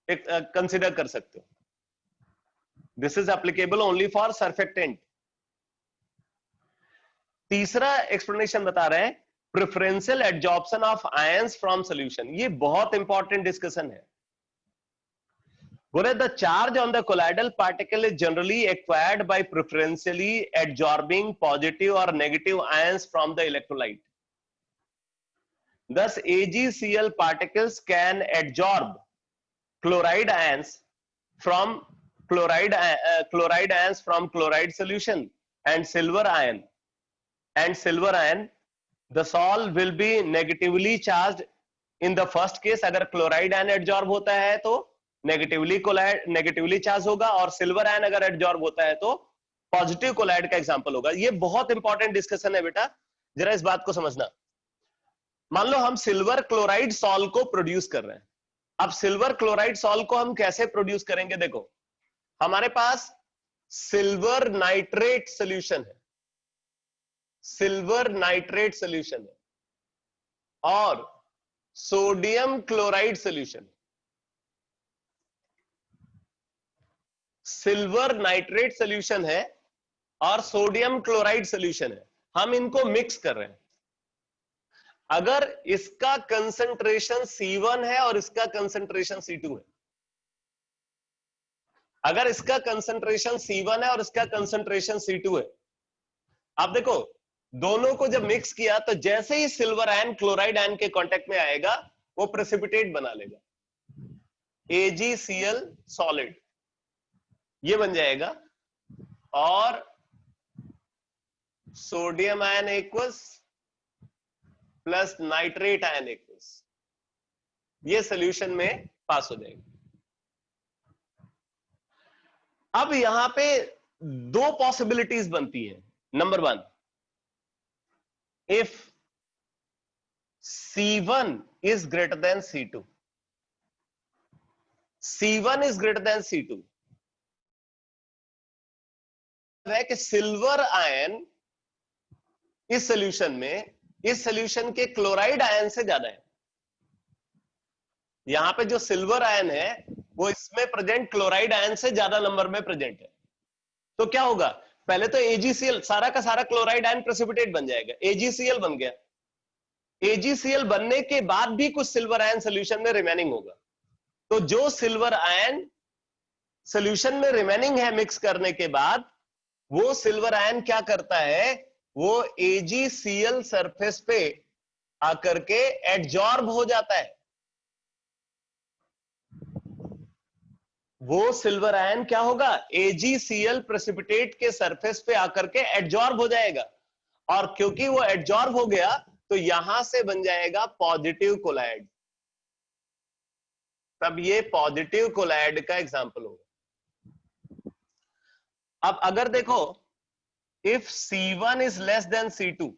कंसिडर कर सकते हो। This is applicable only for surfactant. तीसरा एक्सप्लेनेशन बता रहे हैं preferential adsorption of ions from solution. ये बहुत इंपॉर्टेंट डिस्कशन है। बोले the charge on the colloidal particle is generally acquired by preferentially adsorbing positive और negative ions from the electrolyte. Thus AgCl particles can adsorb chloride ions from chloride solution and silver ion. The sol will be negatively charged in the first case. अगर chloride ion adsorb होता है तो negatively charge होगा, और silver ion अगर adsorb होता है तो पॉजिटिव कोलाइड का एग्जांपल होगा। ये बहुत इंपॉर्टेंट डिस्कशन है बेटा, जरा इस बात को समझना। मान लो हम सिल्वर क्लोराइड सॉल को प्रोड्यूस कर रहे हैं। अब सिल्वर क्लोराइड सॉल को हम कैसे प्रोड्यूस करेंगे? देखो, हमारे पास सिल्वर नाइट्रेट सॉल्यूशन है, और sodium chloride solution. Silver nitrate solution है और सोडियम क्लोराइड सॉल्यूशन है, हम इनको मिक्स कर रहे हैं। अगर इसका कंसंट्रेशन C1 है और इसका कंसंट्रेशन C2 है, अगर इसका कंसंट्रेशन C1 है और इसका कंसंट्रेशन C2 है, आप देखो दोनों को जब मिक्स किया तो जैसे ही सिल्वर आयन क्लोराइड आयन के कांटेक्ट में आएगा वो प्रेसिपिटेट बना लेगा, AgCl सॉलिड ये बन जाएगा, और sodium ion aqueous plus nitrate ion aqueous ये सॉल्यूशन में पास हो जाएगा। अब यहां पे दो पॉसिबिलिटीज बनती है। Number one, if C1 is greater than C2, C1 is greater than C2 है कि सिल्वर आयन इस सॉल्यूशन में, इस सॉल्यूशन के क्लोराइड आयन से ज्यादा है। यहां पे जो सिल्वर आयन है वो इसमें प्रेजेंट क्लोराइड आयन से ज्यादा नंबर में प्रेजेंट है। तो क्या होगा, पहले तो AgCl सारा का सारा क्लोराइड आयन प्रेसिपिटेट बन जाएगा, AgCl बन गया। AgCl बनने के बाद भी कुछ सिल्वर आयन सॉल्यूशन में रिमेनिंग होगा। तो जो सिल्वर आयन सॉल्यूशन में रिमेनिंग है मिक्स करने के बाद, वो सिल्वर आयन क्या करता है, वो AgCl सरफेस पे आकर के एडजॉर्ब हो जाता है। वो सिल्वर आयन क्या होगा, AgCl प्रेसिपिटेट के सरफेस पे आकर के एडजॉर्ब हो जाएगा, और क्योंकि वो एडजॉर्ब हो गया तो यहां से बन जाएगा पॉजिटिव कोलाइड। तब ये पॉजिटिव कोलाइड का एग्जांपल होगा। अब अगर देखो, if C1 is less than C2,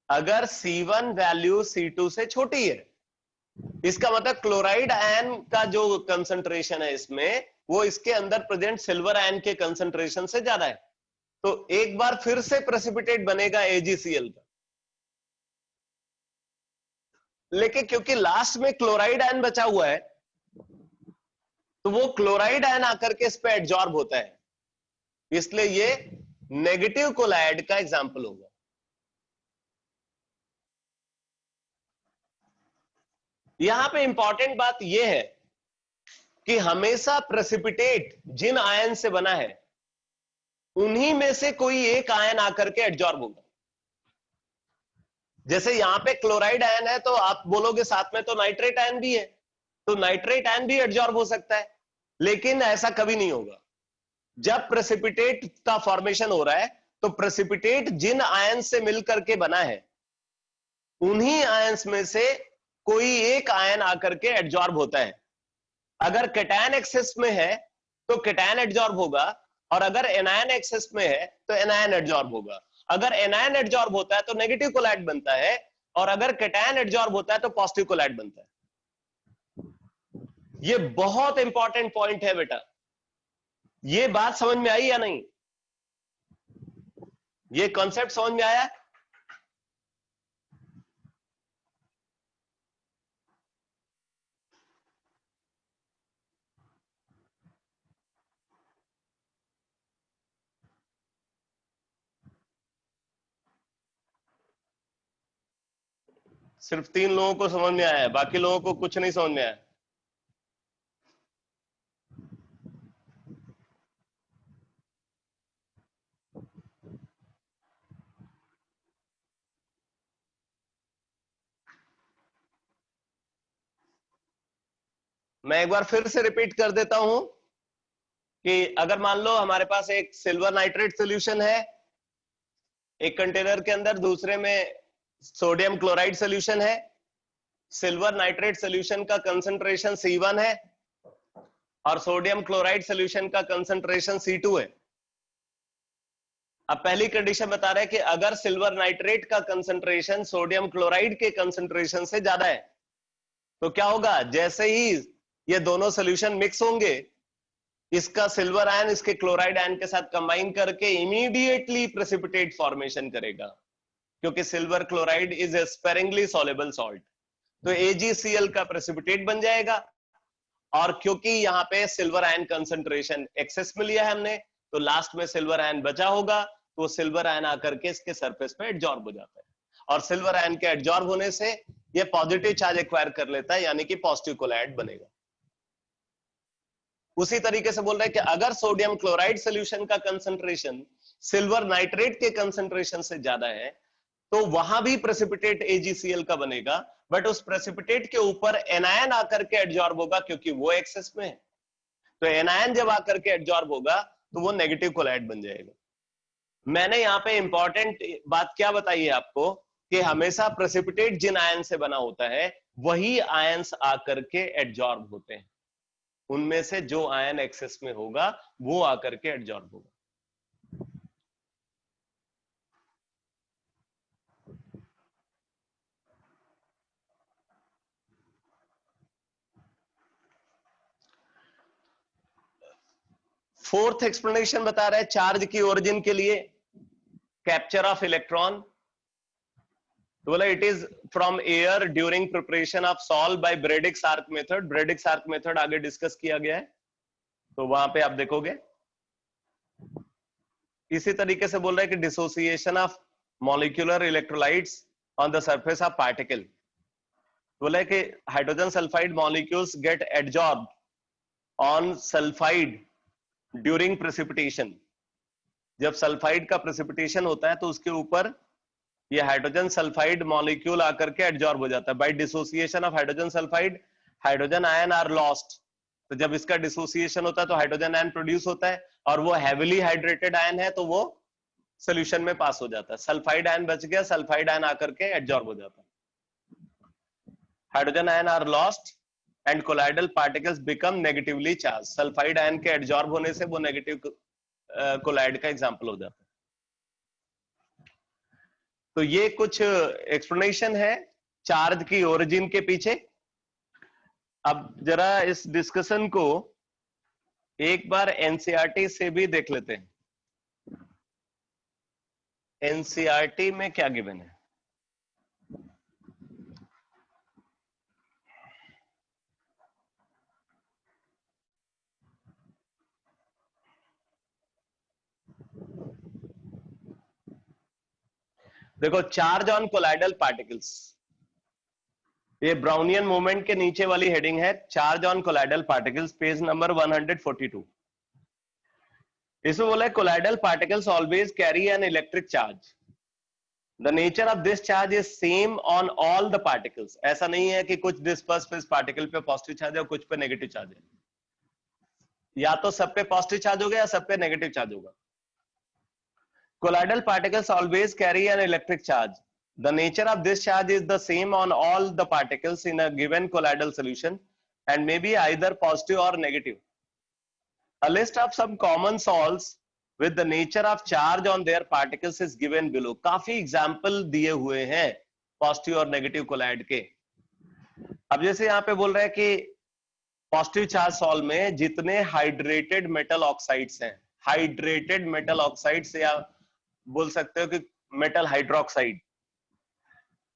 अगर C1 वैल्यू C2 से छोटी है, इसका मतलब क्लोराइड आयन का जो कंसंट्रेशन है इसमें, वो इसके अंदर प्रेजेंट सिल्वर आयन के कंसंट्रेशन से ज्यादा है। तो एक बार फिर से प्रेसिपिटेट बनेगा AgCl का, लेकिन क्योंकि लास्ट में क्लोराइड आयन बचा हुआ है तो वो क्लोराइड आयन आकर के इस पे एडजॉर्ब होता है, इसलिए ये नेगेटिव कोलाइड का एग्जांपल होगा। यहां पे इंपॉर्टेंट बात यह है कि हमेशा प्रेसिपिटेट जिन आयन से बना है उन्हीं में से कोई एक आयन आकर के एडजॉर्ब होगा। जैसे यहां पे क्लोराइड आयन है तो आप बोलोगे साथ में तो नाइट्रेट आयन भी है, तो नाइट्रेट आयन भी एडजॉर्ब हो सकता है, लेकिन ऐसा कभी नहीं होगा। जब प्रेसिपिटेट का फॉर्मेशन हो रहा है तो प्रेसिपिटेट जिन आयन से मिलकर के बना है उन्हीं आयंस में से कोई एक आयन आकर के एडजॉर्ब होता है। अगर कैटायन एक्सेस में है तो कैटायन एडजॉर्ब होगा, और अगर एनायन एक्सेस में है तो एनायन एडजॉर्ब होगा। अगर एनायन एडजॉर्ब होता है तो नेगेटिव कोलाइड बनता है, और अगर कैटायन एडजॉर्ब होता है तो पॉजिटिव कोलाइड बनता है। ये बहुत इंपॉर्टेंट पॉइंट है बेटा, ये बात समझ में आई या नहीं, ये कॉन्सेप्ट समझ में आया? सिर्फ 3 लोगों को समझ में आया है, बाकी लोगों को कुछ नहीं समझ में आया। मैं एक बार फिर से रिपीट कर देता हूं कि अगर मान लो हमारे पास एक सिल्वर नाइट्रेट सॉल्यूशन है एक कंटेनर के अंदर, दूसरे में सोडियम क्लोराइड सॉल्यूशन है, सिल्वर नाइट्रेट सॉल्यूशन का कंसंट्रेशन C1 है और सोडियम क्लोराइड सॉल्यूशन का कंसंट्रेशन C2 है। अब पहली कंडीशन बता रहे हैं कि अगर सिल्वर नाइट्रेट का कंसंट्रेशन सोडियम क्लोराइड के कंसंट्रेशन से ज्यादा है तो क्या होगा, जैसे ही ये दोनों सॉल्यूशन मिक्स होंगे, इसका सिल्वर आयन इसके क्लोराइड आयन के साथ कंबाइन करके इमीडिएटली प्रेसिपिटेट फॉर्मेशन करेगा, क्योंकि silver chloride is a sparingly soluble salt. तो AgCl का प्रेसिपिटेट बन जाएगा, और क्योंकि यहाँ पे सिल्वर आयन कंसंट्रेशन एक्सेस में लिया है हमने, तो लास्ट में सिल्वर आयन बचा होगा, तो सिल्वर आयन आकर के इसके सरफेस पे एडजॉर्ब हो जाता है, और सिल्वर आयन के एडजॉर्ब होने से ये पॉजिटिव चार्ज एक्वायर कर लेता है, यानी कि पॉजिटिव कोलाइड बनेगा। उसी तरीके से बोल रहे हैं कि अगर सोडियम क्लोराइड सोल्यूशन का कंसंट्रेशन सिल्वर नाइट्रेट के कंसंट्रेशन से ज्यादा है तो वहां भी प्रेसिपिटेट AgCl का बनेगा, बट उस प्रेसिपिटेट के ऊपर एनायन आकर के एडजॉर्ब होगा क्योंकि वो एक्सेस में है। तो एनायन जब आकर के एडजॉर्ब होगा तो वो नेगेटिव कोलाइड बन जाएगा। मैंने यहाँ पे इंपॉर्टेंट बात क्या बताई है आपको कि हमेशा प्रेसिपिटेट जिन आयन से बना होता है वही आयंस आकर के एडजॉर्ब होते हैं, उनमें से जो आयन एक्सेस में होगा वो आकर के एडजॉर्ब होगा। फोर्थ एक्सप्लेनेशन बता रहे हैं चार्ज की ओरिजिन के लिए, कैप्चर ऑफ इलेक्ट्रॉन। तो बोला it is from air during preparation of sol by Bredig's arc method. Bredig's arc method आगे डिस्कस किया गया है, तो वहां पे आप देखोगे। इसी तरीके से बोल रहे हैं कि dissociation of molecular electrolytes on the surface of particle. बोला कि hydrogen sulphide molecules get adsorbed on sulphide during precipitation. जब सल्फाइड का प्रेसिपिटेशन होता है तो उसके ऊपर ये हाइड्रोजन सल्फाइड मॉलिक्यूल आकर के एडजॉर्ब हो जाता है। By dissociation of hydrogen sulphide hydrogen ion are lost. तो जब इसका डिसोसिएशन होता है तो हाइड्रोजन आयन प्रोड्यूस होता है और वो हैवीली हाइड्रेटेड आयन है तो वो सोल्यूशन में पास हो जाता है। सल्फाइड आयन बच गया, सल्फाइड आयन आकर के एडजॉर्ब हो जाता है। Hydrogen ion are lost and colloidal particles become negatively charge. Sulphide ion के एडजॉर्ब होने से वो नेगेटिव कोलाइड का एग्जांपल हो जाता है। तो ये कुछ एक्सप्लेनेशन है चार्ज की ओरिजिन के पीछे। अब जरा इस डिस्कशन को एक बार एनसीईआरटी से भी देख लेते हैं। एनसीईआरटी में क्या गिवन है? देखो, चार्ज ऑन कोलाइडल पार्टिकल्स, ये ब्राउनियन मूवमेंट के नीचे वाली हेडिंग है, charge on colloidal particles, page number 142। इसमें बोला है colloidal particles always carry an electric charge. The nature of this charge is same on all the particles. ऐसा नहीं है कि कुछ डिस्पर्स पार्टिकल पे पॉजिटिव चार्ज है और कुछ पे नेगेटिव चार्ज है। या तो सब पे पॉजिटिव चार्ज होगा या सब पे नेगेटिव चार्ज होगा। Colloidal particles always carry an electric charge. The nature of this charge is the same on all the particles in a given colloidal solution and may be either positive or negative. A list of some common salts with the nature of charge on their particles is given below. काफी example दिए हुए हैं positive और negative collide के। अब जैसे यहाँ पे बोल रहे हैं कि पॉजिटिव चार्ज सॉल्व में जितने हाइड्रेटेड मेटल ऑक्साइड्स हैं, हाइड्रेटेड मेटल ऑक्साइड्स या बोल सकते हो कि metal hydroxide,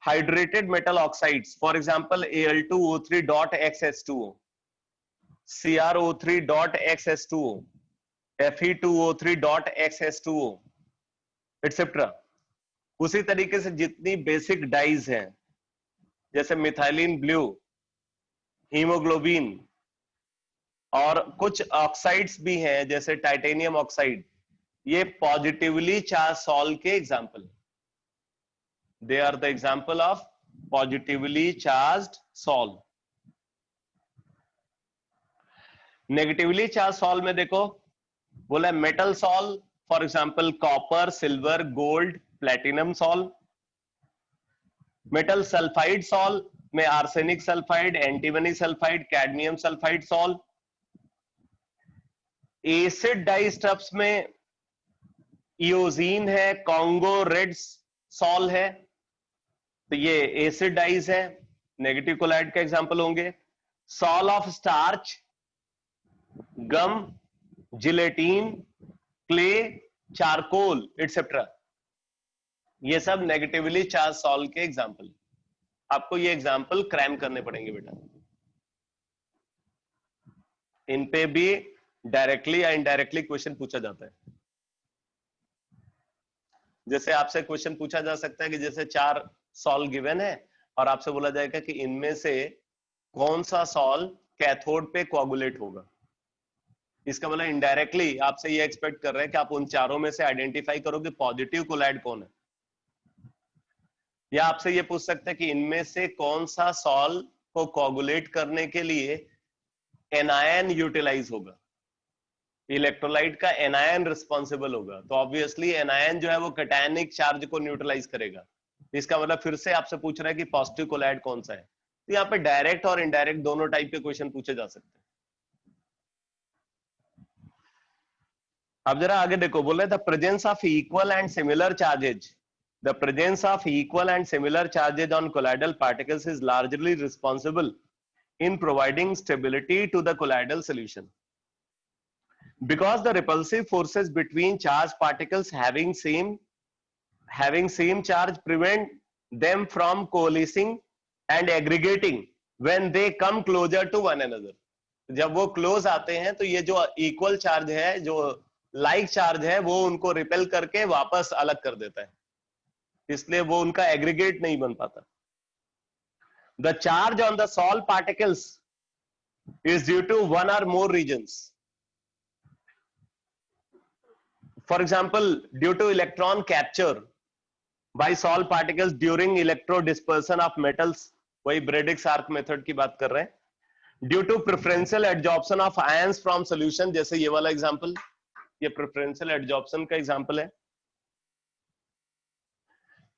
hydrated metal oxides, for example Al2O3.XH2O, CrO3.XH2O, Fe2O3.XH2O, etcetera. उसी तरीके से जितनी बेसिक डाइज हैं जैसे मिथाइलिन ब्लू, हीमोग्लोबिन, और कुछ ऑक्साइड्स भी हैं जैसे टाइटेनियम ऑक्साइड, ये पॉजिटिवली चार्ज सॉल्व के example. They are the example of positively charged sol. Negatively charge sol में देखो बोला metal sol, for example copper, silver, gold, platinum sol. Metal sulphide sol में arsenic sulphide, antimony sulphide, cadmium sulphide sol. Acid dyestuffs में eosin है, Congo red sol है, तो ये acid dyes है, नेगेटिव कोलाइड का एग्जांपल होंगे। Sol of starch, gum, gelatin, clay, charcoal etcetera, ये सब नेगेटिवली चार्ज सॉल्व के एग्जांपल। आपको ये एग्जांपल क्रैम करने पड़ेंगे बेटा, इन पे भी डायरेक्टली या इनडायरेक्टली क्वेश्चन पूछा जाता है। जैसे आपसे क्वेश्चन पूछा जा सकता है कि जैसे 4 सॉल्व गिवन है और आपसे बोला जाएगा कि इनमें से कौन सा सॉल्व कैथोड पे कोआगुलेट होगा। इसका मतलब इनडायरेक्टली आपसे ये एक्सपेक्ट कर रहे हैं कि आप उन चारों में से आइडेंटिफाई करो कि पॉजिटिव कोलाइड कौन है, या आपसे ये पूछ सकते हैं कि इनमें से कौन सा सॉल को कोगुलेट करने के लिए एनायन यूटिलाइज होगा, इलेक्ट्रोलाइट का एनायन रिस्पॉन्सिबल होगा। तो ऑब्वियसली एनायन जो है वो कैटायनिक चार्ज को न्यूट्रलाइज करेगा। इसका मतलब फिर से आपसे पूछ रहा है कि पॉजिटिव कोलाइड कौन सा है। तो यहाँ पे डायरेक्ट और इनडायरेक्ट दोनों टाइप के क्वेश्चन पूछे जा सकते हैं। अब जरा आगे देखो, बोल रहे the presence of equal and similar charges, the presence of equal and similar charges on colloidal particles is largely responsible in providing stability to the colloidal solution. Because the repulsive forces between charged particles having same charge prevent them from coalescing and aggregating when they come closer to one another. जब वो close आते हैं तो ये जो equal charge है, जो like charge है, वो उनको रिपेल करके वापस अलग कर देता है, इसलिए वो उनका एग्रीगेट नहीं बन पाता. The charge on the salt particles is due to one or more regions. For example, due to electron capture by salt particles during electrodispersion of metals, वही Bradix arc method की बात कर रहे हैं. Due to preferential adsorption of ions from solution, जैसे ये वाला example, ये preferential adsorption का एग्जाम्पल है.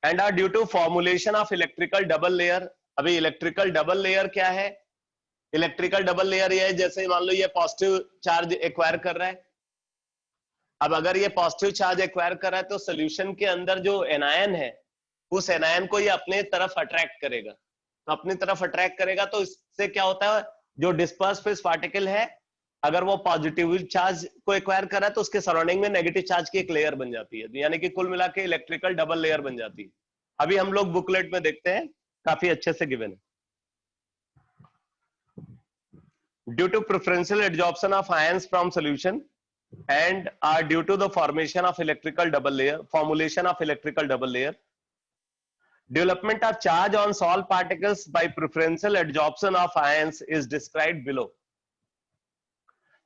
And are due to formulation of electrical double layer. अभी इलेक्ट्रिकल डबल लेयर क्या है? इलेक्ट्रिकल डबल लेयर ये है, जैसे मान लो ये पॉजिटिव चार्ज एक्वायर कर रहा है. अब अगर ये पॉजिटिव चार्ज एक्वायर कर रहा है तो सोल्यूशन के अंदर जो एनायन है, उस एनायन को ये अपने तरफ अट्रैक्ट करेगा. तो अपनी तरफ अट्रैक्ट करेगा तो इससे क्या होता है, जो डिस्पर्स फेस पार्टिकल है, अगर वो पॉजिटिव चार्ज को एक्वायर कर रहा है तो उसके सराउंडिंग में नेगेटिव चार्ज की एक लेयर बन जाती है. यानी कि कुल मिला के इलेक्ट्रिकल डबल लेयर बन जाती है. अभी हम लोग बुकलेट में देखते हैं, काफी अच्छे से गिवन है. Due to preferential adsorption of ions from solution and are due to the formation of electrical double layer, formulation of electrical double layer, development of charge on salt particles by preferential adsorption of ions is described below.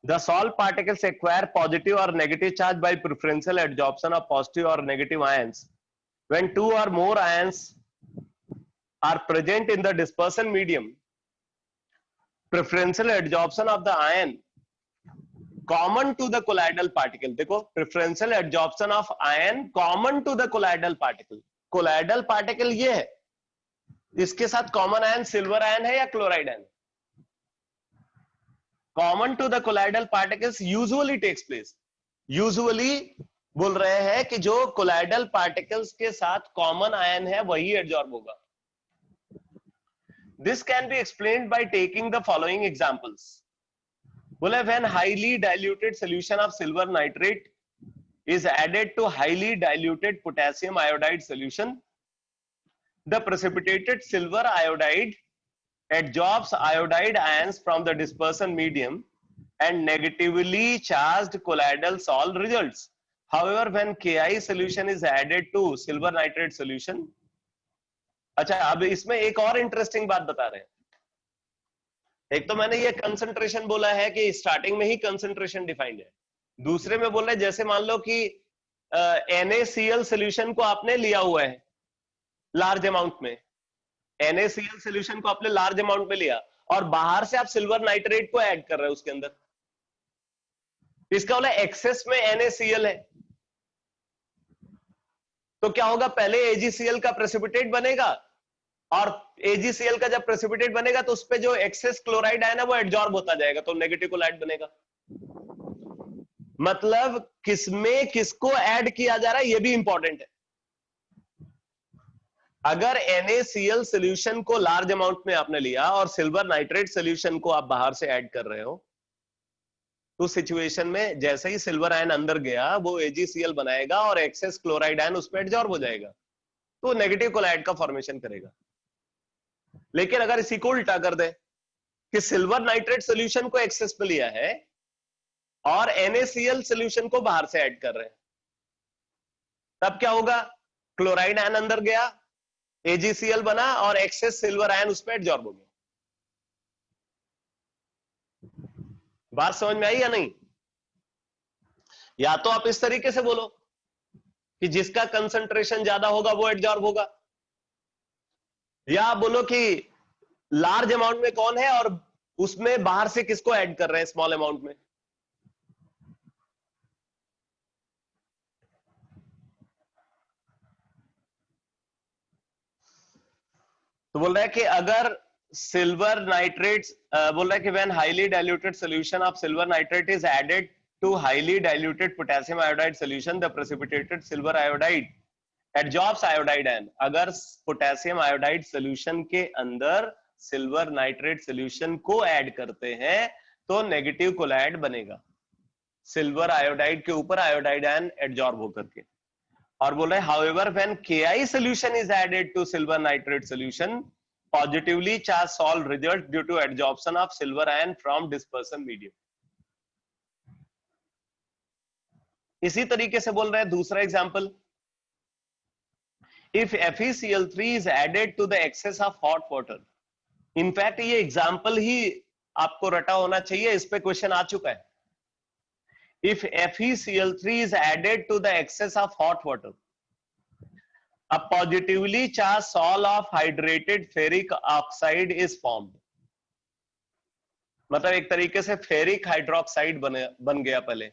The salt particles acquire positive or negative charge by preferential adsorption of positive or negative ions. When two or more ions are present in the dispersion medium, preferential adsorption of the ion common to the colloidal particle. देखो, preferential adsorption of ion common to the colloidal particle. colloidal particle ये है, इसके साथ common ion silver ion है या chloride ion? common to the colloidal particles usually takes place. usually बोल रहे हैं कि जो colloidal particles के साथ common ion है वही adsorb होगा. This can be explained by taking the following examples. बोले when highly diluted solution of silver nitrate is added to highly diluted potassium iodide solution, the precipitated silver iodide adsorbs iodide ions from the dispersion medium and negatively charged colloidal salt results. However, when Ki solution is added to silver nitrate solution, अच्छा, अब इसमें एक और interesting बात बता रहे हैं. एक तो मैंने ये कंसंट्रेशन बोला है कि स्टार्टिंग में ही कंसंट्रेशन डिफाइंड है. दूसरे में बोल रहे हैं जैसे मान लो कि NaCl सोल्यूशन को आपने लिया हुआ है लार्ज अमाउंट में, NaCl सोल्यूशन को आपने लार्ज अमाउंट में लिया और बाहर से आप सिल्वर नाइट्रेट को ऐड कर रहे हो उसके अंदर. इसका बोला एक्सेस में NaCl है, तो क्या होगा, पहले AgCl का प्रेसिपिटेट बनेगा और AgCl का जब प्रेसिपिटेट बनेगा तो उस पे जो एक्सेस क्लोराइड आयन है वो एडजॉर्ब होता जाएगा, तो नेगेटिव कोलाइड बनेगा. मतलब किसमें किसको ऐड किया जा रहा है ये भी इंपॉर्टेंट है. अगर NaCl सोल्यूशन को लार्ज अमाउंट में आपने लिया और सिल्वर नाइट्रेट सोल्यूशन को आप बाहर से ऐड कर रहे हो, तो सिचुएशन में जैसे ही सिल्वर आयन अंदर गया वो AgCl बनाएगा और एक्सेस क्लोराइड आयन उस पर एडजॉर्ब हो जाएगा, तो नेगेटिव कोलाइड का फॉर्मेशन करेगा. लेकिन अगर इसी को उल्टा कर दे कि सिल्वर नाइट्रेट सोल्यूशन को एक्सेस पे लिया है और NaCl सोल्यूशन को बाहर से ऐड कर रहे हैं, तब क्या होगा, क्लोराइड आयन अंदर गया, AgCl बना और एक्सेस सिल्वर आयन उस पर एडजॉर्ब हो गया. बात समझ में आई या नहीं? या तो आप इस तरीके से बोलो कि जिसका कंसंट्रेशन ज्यादा होगा वो एडजॉर्ब होगा, या आप बोलो कि लार्ज अमाउंट में कौन है और उसमें बाहर से किसको ऐड कर रहे हैं स्मॉल अमाउंट में। तो बोल रहा है कि अगर सिल्वर नाइट्रेट, बोल रहा है कि when highly diluted solution of silver nitrate is added to highly diluted potassium iodide solution, the precipitated silver iodide adsorbs iodide ion. अगर पोटेशियम आयोडाइड सॉल्यूशन के अंदर सिल्वर नाइट्रेट सॉल्यूशन को ऐड करते हैं तो नेगेटिव कोलॉइड बनेगा, silver iodide के ऊपर आयोडाइड आयन एडजॉर्ब होकर के। और बोल रहे however when KI solution is added to silver nitrate solution, positively charge salt result due to adsorption of silver ion from dispersion medium. इसी तरीके से बोल रहे हैं दूसरा example, if FeCl3 is added to the excess of hot water। In fact ये example ही आपको रटा होना चाहिए, इस पे क्वेश्चन आ चुका है। If FeCl3 is added to the excess of hot water, a positively charged sol of hydrated ferric oxide is formed। मतलब एक तरीके से फेरिक हाइड्रोक्साइड बन गया, पहले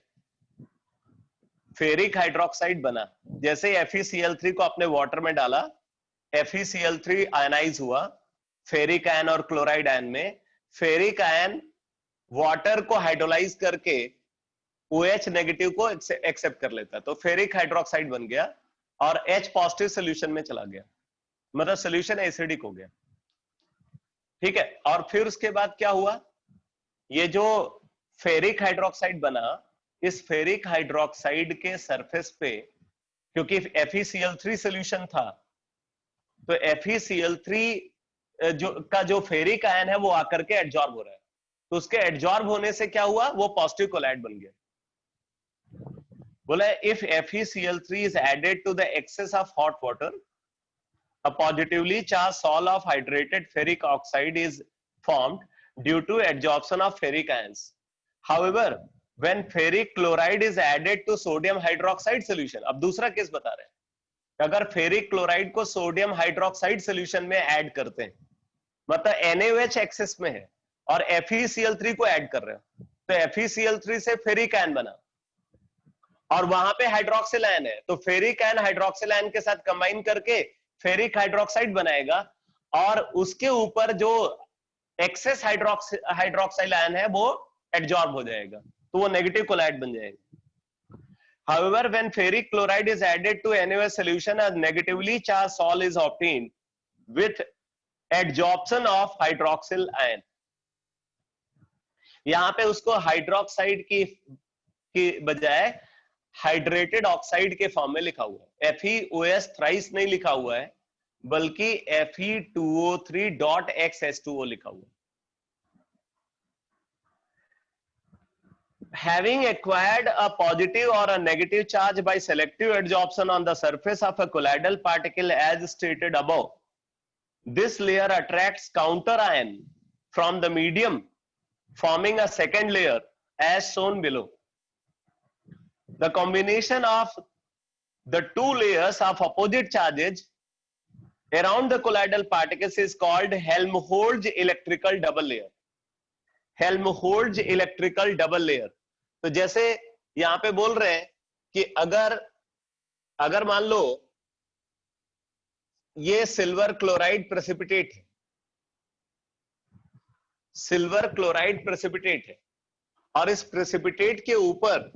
फेरिक हाइड्रोक्साइड बना। जैसे FeCl3 को आपने वाटर में डाला, FeCl3 आयनाइज हुआ फेरिक आयन और क्लोराइड आयन में। फेरिक आयन वाटर को हाइड्रोलाइज करके OH नेगेटिव को एक्सेप्ट कर लेता है, तो फेरिक हाइड्रोक्साइड बन गया और H पॉजिटिव सोल्यूशन में चला गया, मतलब सोल्यूशन एसिडिक हो गया। ठीक है, और फिर उसके बाद क्या हुआ, ये जो फेरिक हाइड्रोक्साइड बना, इस फेरिक हाइड्रोक्साइड के सरफेस पे क्योंकि FeCl3 सोल्यूशन था, तो FeCl3 जो फेरिक आयन है वो आकर के एडजॉर्ब हो रहा है, तो उसके एडजॉर्ब होने से क्या हुआ, वो पॉजिटिव कोलॉइड बन गया। बोला if FeCl3 is added to the excess of hot water, a positively charged sol of hydrated ferric oxide is formed due to adsorption of ferric ions। However, when ferric chloride is added to sodium hydroxide solution, अब दूसरा case बता रहे हैं, अगर ferric chloride को sodium hydroxide solution में add करते हैं, मतलब NaOH एक्सेस में है और FeCl3 को ऐड कर रहे हो, तो FeCl3 से फेरिक आयन बना और वहां पे हाइड्रोक्सिल आयन है, तो फेरिक आयन हाइड्रोक्सिल आयन के साथ कंबाइन करके फेरिक हाइड्रोक्साइड बनाएगा और उसके ऊपर जो एक्सेस हाइड्रोक्साइल आयन है वो एडजॉर्ब हो जाएगा, तो वो नेगेटिव कोलॉइड बन जाएगा। However, when ferric chloride is added to NaOH solution, a negatively charged sol is obtained with adsorption of hydroxyl ion। यहां पे उसको हाइड्रोक्साइड की बजाय हाइड्रेटेड ऑक्साइड के फॉर्म में लिखा हुआ है, FeOS थ्राइस नहीं लिखा हुआ है, बल्कि Fe2O3.XH2O लिखा हुआ है। Having acquired a positive or a negative charge by selective adsorption on the surface of a colloidal particle as stated above, this layer attracts counter ion from the medium, forming a second layer as shown below। The combination of the two layers of opposite charges around the colloidal particles is called Helmholtz electrical double layer। Helmholtz electrical double layer। तो जैसे यहां पे बोल रहे हैं कि अगर मान लो ये सिल्वर क्लोराइड प्रेसिपिटेट है, सिल्वर क्लोराइड प्रेसिपिटेट है और इस प्रेसिपिटेट के ऊपर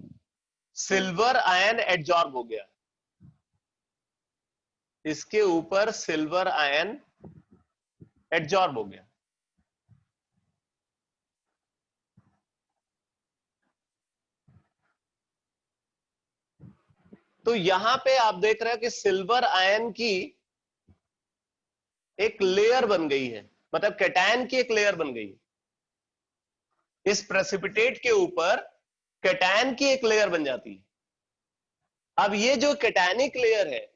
सिल्वर आयन एडजॉर्ब हो गया, इसके ऊपर सिल्वर आयन एडजॉर्ब हो गया। तो यहां पे आप देख रहे हो कि सिल्वर आयन की एक लेयर बन गई है, मतलब कैटायन की एक लेयर बन गई है, इस प्रेसिपिटेट के ऊपर कैटायन की एक लेयर बन जाती है। अब ये जो कैटायनिक लेयर है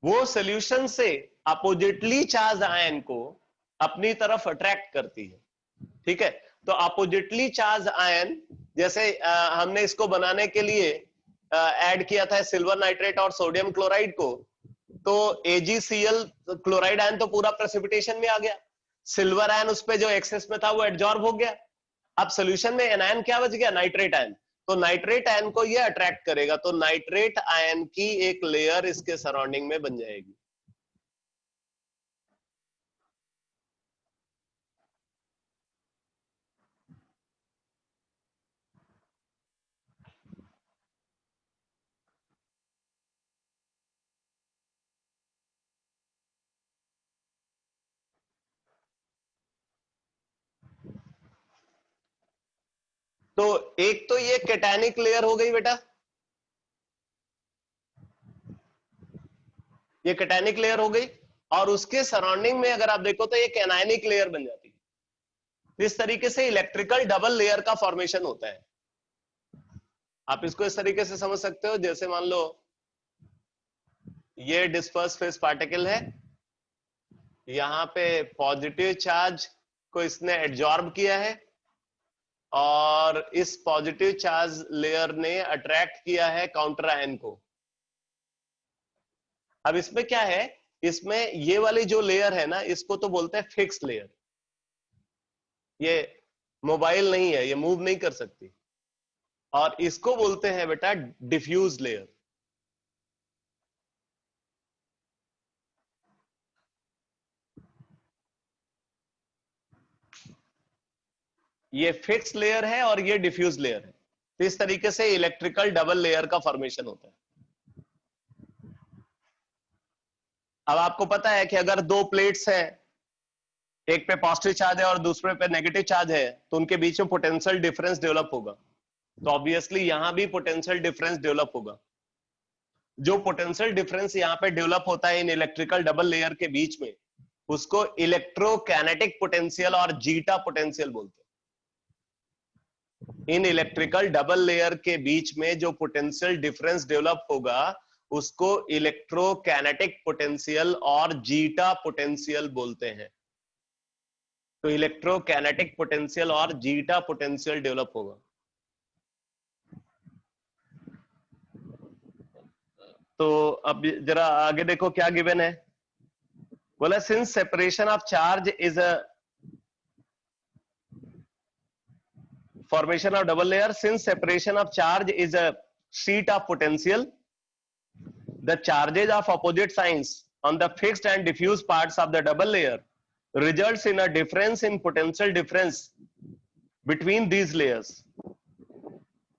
वो सॉल्यूशन से अपोजिटली चार्ज आयन को अपनी तरफ अट्रैक्ट करती है, ठीक है। तो अपोजिटली चार्ज आयन, जैसे हमने इसको बनाने के लिए ऐड किया था सिल्वर नाइट्रेट और सोडियम क्लोराइड को, तो AgCl क्लोराइड आयन तो पूरा प्रेसिपिटेशन में आ गया, सिल्वर आयन उस पे जो एक्सेस में था वो एब्जॉर्ब हो गया। अब सोल्यूशन में एनायन क्या बच गया? Nitrate ion. तो नाइट्रेट आयन को ये अट्रैक्ट करेगा, तो नाइट्रेट आयन की एक लेयर इसके सराउंडिंग में बन जाएगी। तो एक तो ये कैटायनिक लेयर हो गई बेटा, ये कैटायनिक लेयर हो गई, और उसके सराउंडिंग में अगर आप देखो तो एक एनायनिक लेयर बन जाती है। इस तरीके से इलेक्ट्रिकल डबल लेयर का फॉर्मेशन होता है। आप इसको इस तरीके से समझ सकते हो, जैसे मान लो ये डिस्पर्स फेस पार्टिकल है, यहां पे पॉजिटिव चार्ज को इसने एब्जॉर्ब किया है और इस पॉजिटिव चार्ज लेयर ने अट्रैक्ट किया है काउंटर आयन को। अब इसमें क्या है, इसमें ये वाली जो लेयर है ना, इसको तो बोलते हैं फिक्स लेयर। ये मोबाइल नहीं है, ये मूव नहीं कर सकती, और इसको बोलते हैं बेटा डिफ्यूज लेयर। ये फिक्स लेयर है और ये डिफ्यूज लेयर है। तो इस तरीके से इलेक्ट्रिकल डबल लेयर का फॉर्मेशन होता है। अब आपको पता है कि अगर दो प्लेट्स हैं, एक पे पॉजिटिव चार्ज है और दूसरे पे नेगेटिव चार्ज है, तो उनके बीच में पोटेंशियल डिफरेंस डेवलप होगा। तो ऑब्वियसली यहां भी पोटेंशियल डिफरेंस डेवलप होगा। जो पोटेंशियल डिफरेंस यहाँ पे डेवलप होता है इन इलेक्ट्रिकल डबल लेयर के बीच में, उसको इलेक्ट्रोकैनेटिक पोटेंशियल और जीटा पोटेंशियल बोलते हैं। इन इलेक्ट्रिकल डबल लेयर के बीच में जो पोटेंशियल डिफरेंस डेवलप होगा, उसको इलेक्ट्रोकैनेटिक पोटेंशियल और जीटा पोटेंशियल बोलते हैं। तो इलेक्ट्रोकैनेटिक पोटेंशियल और जीटा पोटेंशियल डेवलप होगा। तो अब जरा आगे देखो क्या गिवन है। बोला since separation of charge is a formation of double layer, since separation of charge is a sheet of potential, the charges of opposite signs on the fixed and diffuse parts of the double layer results in a difference in potential difference between these layers,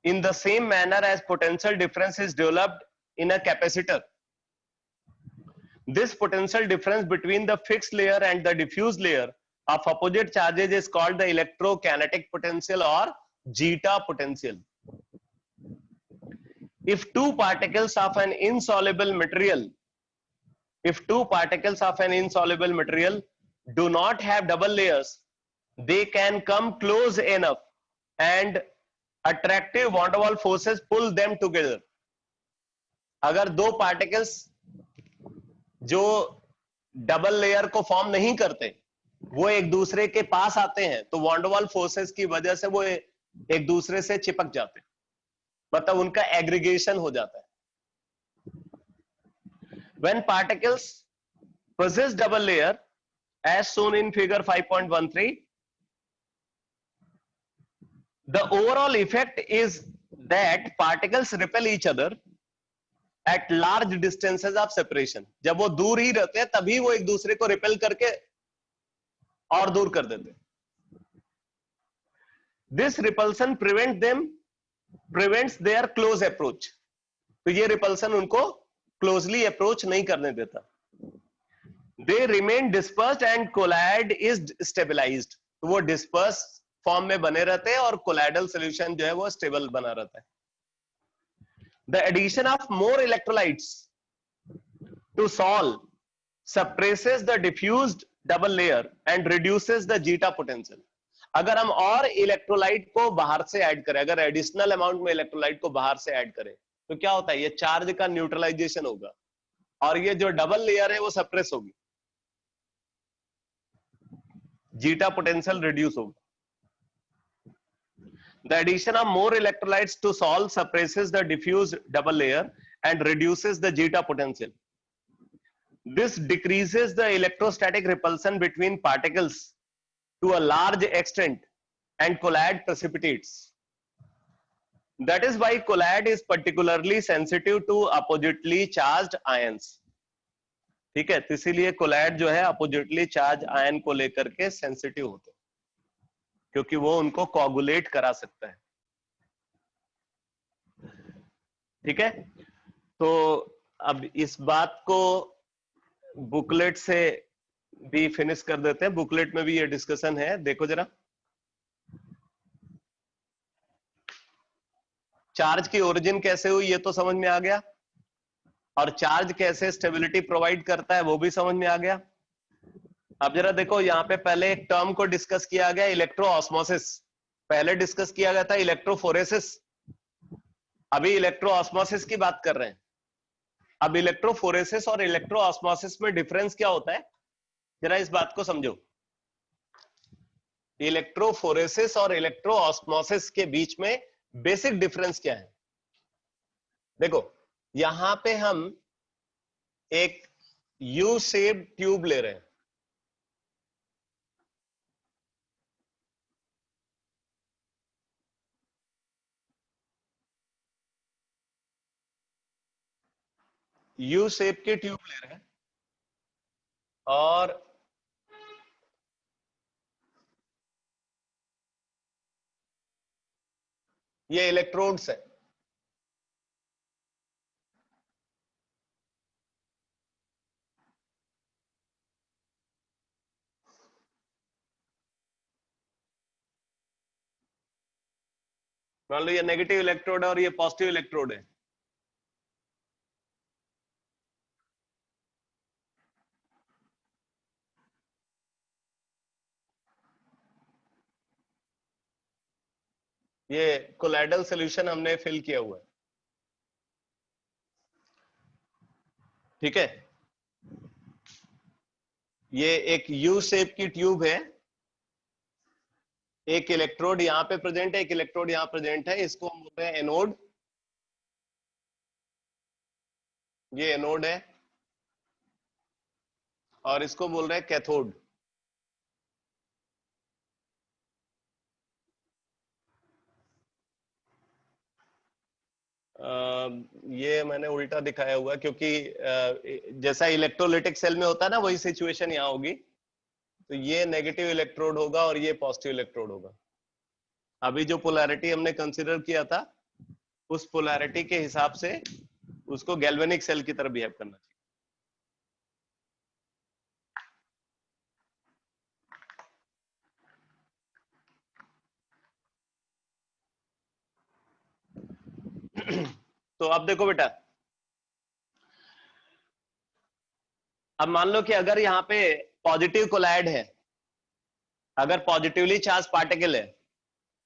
in the same manner as potential difference is developed in a capacitor. This potential difference between the fixed layer and the diffuse layer of opposite charges is called the electrokinetic potential or zeta potential. If two particles of an insoluble material do not have double layers, they can come close enough and attractive van der Waals forces pull them together. अगर दो particles जो double layer को form नहीं करते, वो एक दूसरे के पास आते हैं, तो वैन डर वाल्स फोर्सेस की वजह से वो एक दूसरे से चिपक जाते हैं, मतलब उनका एग्रीगेशन हो जाता है। When particles possess double layer, as shown in figure 5.13, the overall effect is that particles repel each other at large distances of separation. जब वो दूर ही रहते हैं तभी वो एक दूसरे को रिपेल करके और दूर कर देते हैं। This repulsion prevents their close approach. तो ये रिपल्सन उनको क्लोजली अप्रोच नहीं करने देता। They remain dispersed and colloid is stabilized. तो वो डिस्पर्स फॉर्म में बने रहते हैं और कोलाइडल सॉल्यूशन जो है वो स्टेबल बना रहता है। The addition of more electrolytes to solve suppresses the diffused double layer and reduces the zeta potential. अगर हम और इलेक्ट्रोलाइट को बाहर से ऐड करें, अगर एडिशनल अमाउंट में इलेक्ट्रोलाइट को बाहर से ऐड करें, तो क्या होता है, ये चार्ज का न्यूट्रलाइजेशन होगा और ये जो डबल लेयर है वो सप्रेस होगी, जीटा पोटेंशियल रिड्यूस होगा। The addition of more electrolytes to salt suppresses the diffuse double layer and reduces the zeta potential. This decreases the electrostatic repulsion between particles to a large extent and colloid precipitates. That is why colloid is particularly sensitive to oppositely charged ions. ठीक है, तो इसीलिए colloid जो है oppositely charged ion को लेकर के sensitive होते हैं, क्योंकि वो उनको coagulate करा सकता है. ठीक है, तो अब इस बात को बुकलेट से भी फिनिश कर देते हैं. बुकलेट में भी ये डिस्कशन है, देखो जरा. चार्ज की ओरिजिन कैसे हुई ये तो समझ में आ गया, और चार्ज कैसे स्टेबिलिटी प्रोवाइड करता है वो भी समझ में आ गया. अब जरा देखो, यहाँ पे पहले एक टर्म को डिस्कस किया गया, इलेक्ट्रो ऑस्मोसिस. पहले डिस्कस किया गया था इलेक्ट्रोफोरेसिस, अभी इलेक्ट्रो ऑस्मोसिस की बात कर रहे हैं. अब इलेक्ट्रोफोरेसिस और इलेक्ट्रो ऑस्मोसिस में डिफरेंस क्या होता है, जरा इस बात को समझो. इलेक्ट्रोफोरेसिस और इलेक्ट्रो ऑस्मोसिस के बीच में बेसिक डिफरेंस क्या है. देखो, यहां पे हम एक यू शेप ट्यूब ले रहे हैं. यू शेप की ट्यूब ले रहे हैं और ये इलेक्ट्रोड्स है. मान लो ये नेगेटिव इलेक्ट्रोड है और ये पॉजिटिव इलेक्ट्रोड है. ये कोलाइडल सॉल्यूशन हमने फिल किया हुआ है. ठीक है, ये एक यू शेप की ट्यूब है, एक इलेक्ट्रोड यहां पे प्रेजेंट है, एक इलेक्ट्रोड यहां प्रेजेंट है. इसको हम बोलते हैं एनोड. ये एनोड है और इसको बोल रहे हैं कैथोड. ये मैंने उल्टा दिखाया हुआ क्योंकि जैसा इलेक्ट्रोलिटिक सेल में होता है ना, वही सिचुएशन यहाँ होगी. तो ये नेगेटिव इलेक्ट्रोड होगा और ये पॉजिटिव इलेक्ट्रोड होगा. अभी जो पोलैरिटी हमने कंसीडर किया था, उस पोलैरिटी के हिसाब से उसको गैल्वेनिक सेल की तरह बिहेव करना चाहिए. तो अब देखो बेटा, अब मान लो कि अगर यहाँ पे पॉजिटिव कोलाइड है, अगर पॉजिटिवली चार्ज पार्टिकल है,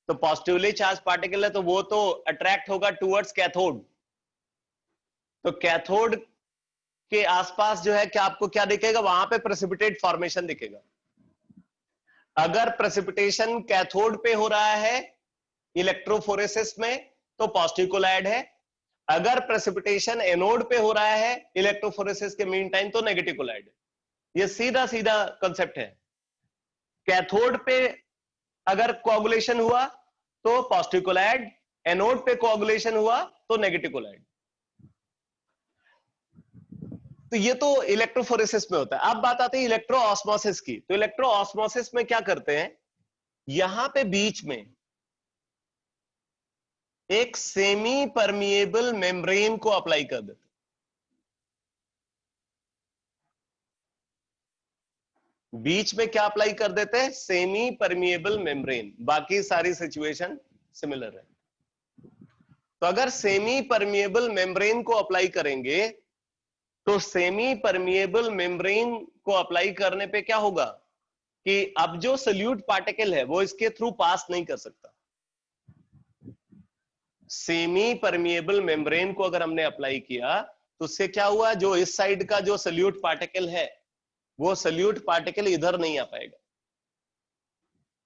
तो पॉजिटिवली चार्ज पार्टिकल है तो वो तो अट्रैक्ट होगा टुवर्ड्स कैथोड. तो कैथोड के आसपास जो है क्या आपको क्या दिखेगा, वहां पे प्रेसिपिटेट फॉर्मेशन दिखेगा. अगर प्रेसिपिटेशन कैथोड पे हो रहा है इलेक्ट्रोफोरेसिस में तो पॉजिटिव कोलाइड है. अगर प्रेसिपिटेशन एनोड पे हो रहा है इलेक्ट्रोफोरेसिस के मीन टाइम तो नेगेटिव कोलाइड है. ये सीधा सीधा कंसेप्ट है. कैथोड पे अगर कोआगुलेशन हुआ तो पॉजिटिव कोलाइड, एनोड पे कोआगुलेशन हुआ तो नेगेटिव कोलाइड. तो ये तो इलेक्ट्रोफोरेसिस में होता है. अब बात आती है इलेक्ट्रो ऑस्मोसिस की. तो इलेक्ट्रो ऑस्मोसिस में क्या करते हैं, यहां पे बीच में एक सेमी परमिएबल मेम्ब्रेन को अप्लाई कर देते. बीच में क्या अप्लाई कर देते हैं, सेमी परमिएबल मेम्ब्रेन. बाकी सारी सिचुएशन सिमिलर है. तो अगर सेमी परमिएबल मेम्ब्रेन को अप्लाई करेंगे तो सेमी परमिएबल मेम्ब्रेन को अप्लाई करने पे क्या होगा कि अब जो सोल्यूट पार्टिकल है वो इसके थ्रू पास नहीं कर सकता. सेमी परमिएबल मेम्ब्रेन को अगर हमने अप्लाई किया तो उससे क्या हुआ, जो इस साइड का जो सोल्यूट पार्टिकल है वो सोल्यूट पार्टिकल इधर नहीं आ पाएगा.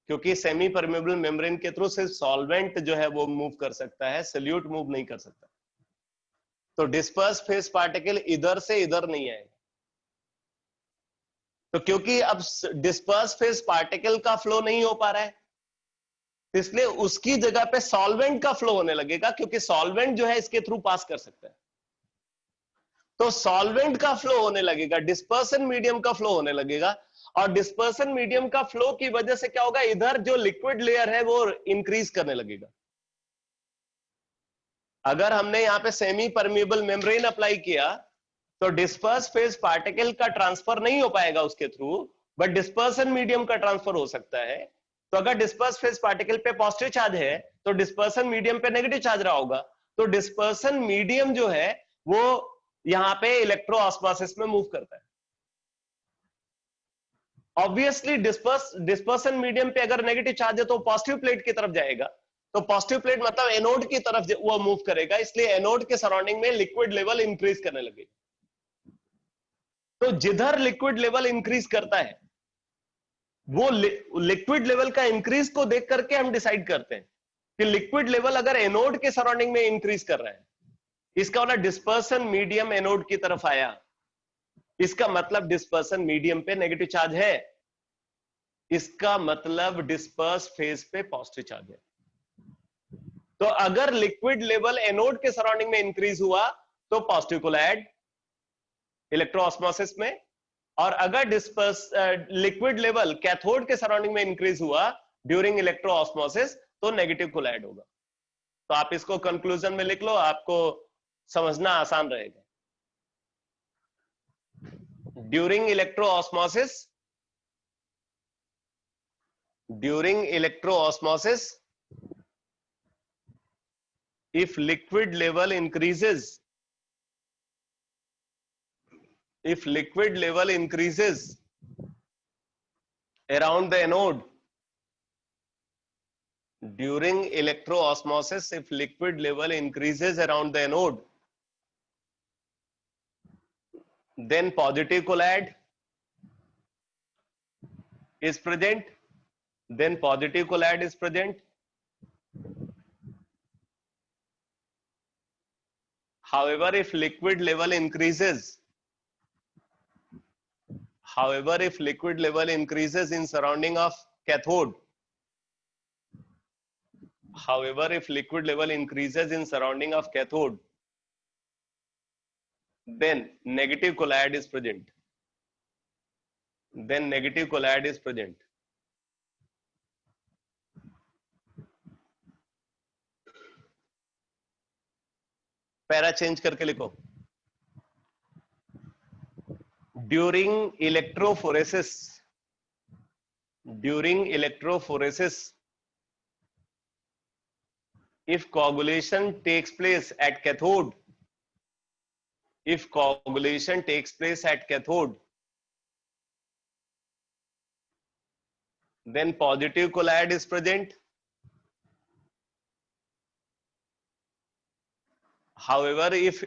क्योंकि सेमी परमेबल मेम्ब्रेन के थ्रू सिर्फ सॉल्वेंट जो है वो मूव कर सकता है, सल्यूट मूव नहीं कर सकता। तो डिस्पर्स फेस पार्टिकल इधर से इधर नहीं आएगा। तो क्योंकि अब डिस्पर्स फेस पार्टिकल का फ्लो नहीं हो पा रहा है, इसलिए उसकी जगह पे सॉल्वेंट का फ्लो होने लगेगा, क्योंकि सॉल्वेंट जो है इसके थ्रू पास कर सकता है। तो सॉल्वेंट का फ्लो होने लगेगा, डिस्पर्सन मीडियम का फ्लो होने लगेगा, और डिस्पर्सन मीडियम का फ्लो की वजह से क्या होगा, इधर जो लिक्विड लेयर है वो इंक्रीज करने लगेगा। अगर हमने यहां पे सेमी परमिएबल मेम्ब्रेन अप्लाई किया तो डिस्पर्स फेज पार्टिकल का ट्रांसफर नहीं हो पाएगा उसके थ्रू, बट डिस्पर्सन मीडियम का ट्रांसफर हो सकता है। तो अगर डिस्पर्स फेज पार्टिकल पे पॉजिटिव चार्ज है तो डिस्पर्सन मीडियम पे नेगेटिव चार्ज रहा होगा, तो डिस्पर्सन मीडियम जो है वो यहां पे इलेक्ट्रो ऑस्मोसिस में मूव करता है। ऑब्वियसली डिस्पर्सन मीडियम पे अगर नेगेटिव चार्ज है तो पॉजिटिव प्लेट की तरफ जाएगा, तो पॉजिटिव प्लेट मतलब एनोड की तरफ वो मूव करेगा, इसलिए एनोड के सराउंडिंग में लिक्विड लेवल इंक्रीज करने लगेगा। तो जिधर लिक्विड लेवल इंक्रीज करता है वो लिक्विड लेवल का इंक्रीज को देख करके हम डिसाइड करते हैं कि लिक्विड लेवल अगर एनोड के सराउंडिंग में इंक्रीज कर रहा है, इसका मतलब डिस्पर्सन मीडियम एनोड की तरफ आया, इसका मतलब डिस्पर्सन मीडियम पे नेगेटिव चार्ज है, इसका मतलब डिस्पर्स फेज पे पॉजिटिव चार्ज है। तो अगर लिक्विड लेवल एनोड के सराउंडिंग में इंक्रीज हुआ तो पॉजिटिव कोलैड इलेक्ट्रो ऑस्मोसिस में, और अगर डिस्पर्स लिक्विड लेवल कैथोड के सराउंडिंग में इंक्रीज हुआ ड्यूरिंग इलेक्ट्रो ऑस्मोसिस तो नेगेटिव कोलैड होगा। तो आप इसको कंक्लूजन में लिख लो, आपको समझना आसान रहेगा। During electro osmosis if liquid level increases around the anode during electroosmosis, if liquid level increases around the anode, then positive colloid is present, however if liquid level increases in surrounding of cathode, then negative colloid is present. Para change करके लिखो, during electrophoresis if coagulation takes place at cathode, then positive colloid is present. However, if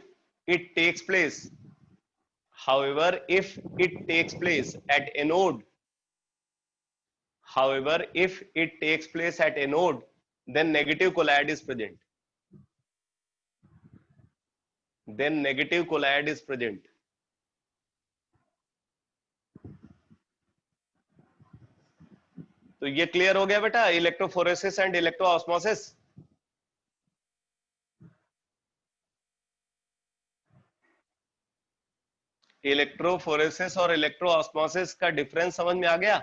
it takes place at anode, then negative colloid is present. तो ये clear हो गया बेटा, electrophoresis and electro osmosis. Electrophoresis और electro osmosis का difference समझ में आ गया?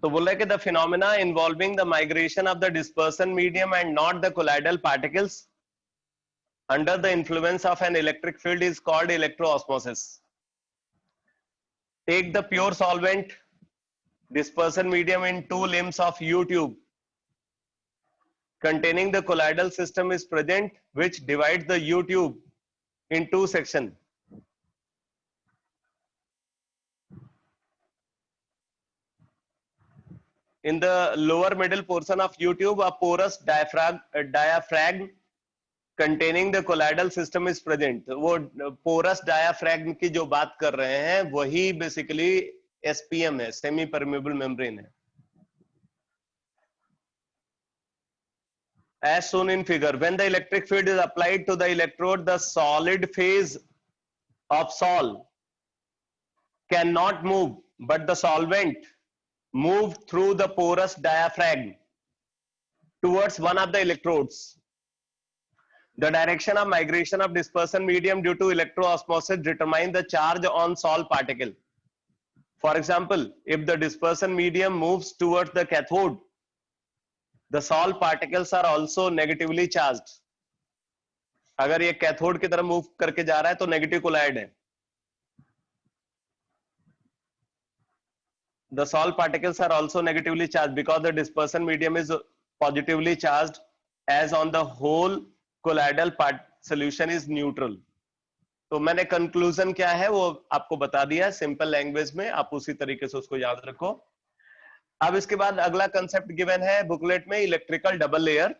तो बोल रहे कि the phenomena involving the migration of the dispersion medium and not the colloidal particles under the influence of an electric field is called electroosmosis. Take the pure solvent dispersion medium in two limbs of U tube containing the colloidal system is present, which divides the U tube in two sections. in the lower middle portion of U-tube, a porous diaphragm containing the colloidal system is present. वो porous diaphragm की जो बात कर रहे हैं वही basically SPM है, semi permeable membrane है. As shown in figure, when the electric field is applied to the electrode, the solid phase of sol cannot move, but the solvent move through the porous diaphragm towards one of the electrodes. The direction of migration of dispersion medium due to electroosmosis determine the charge on sol particle. For example, if the dispersion medium moves towards the cathode, the sol particles are also negatively charged. अगर ये cathode की तरफ move करके जा रहा है तो negative collide है. The sol particles are also negatively charged because the dispersion medium is positively charged, as on the whole colloidal solution is neutral. तो मैंने कंक्लूजन क्या है वो आपको बता दिया सिंपल लैंग्वेज में, आप उसी तरीके से उसको याद रखो. अब इसके बाद अगला कंसेप्ट गिवन है बुकलेट में, इलेक्ट्रिकल डबल लेयर.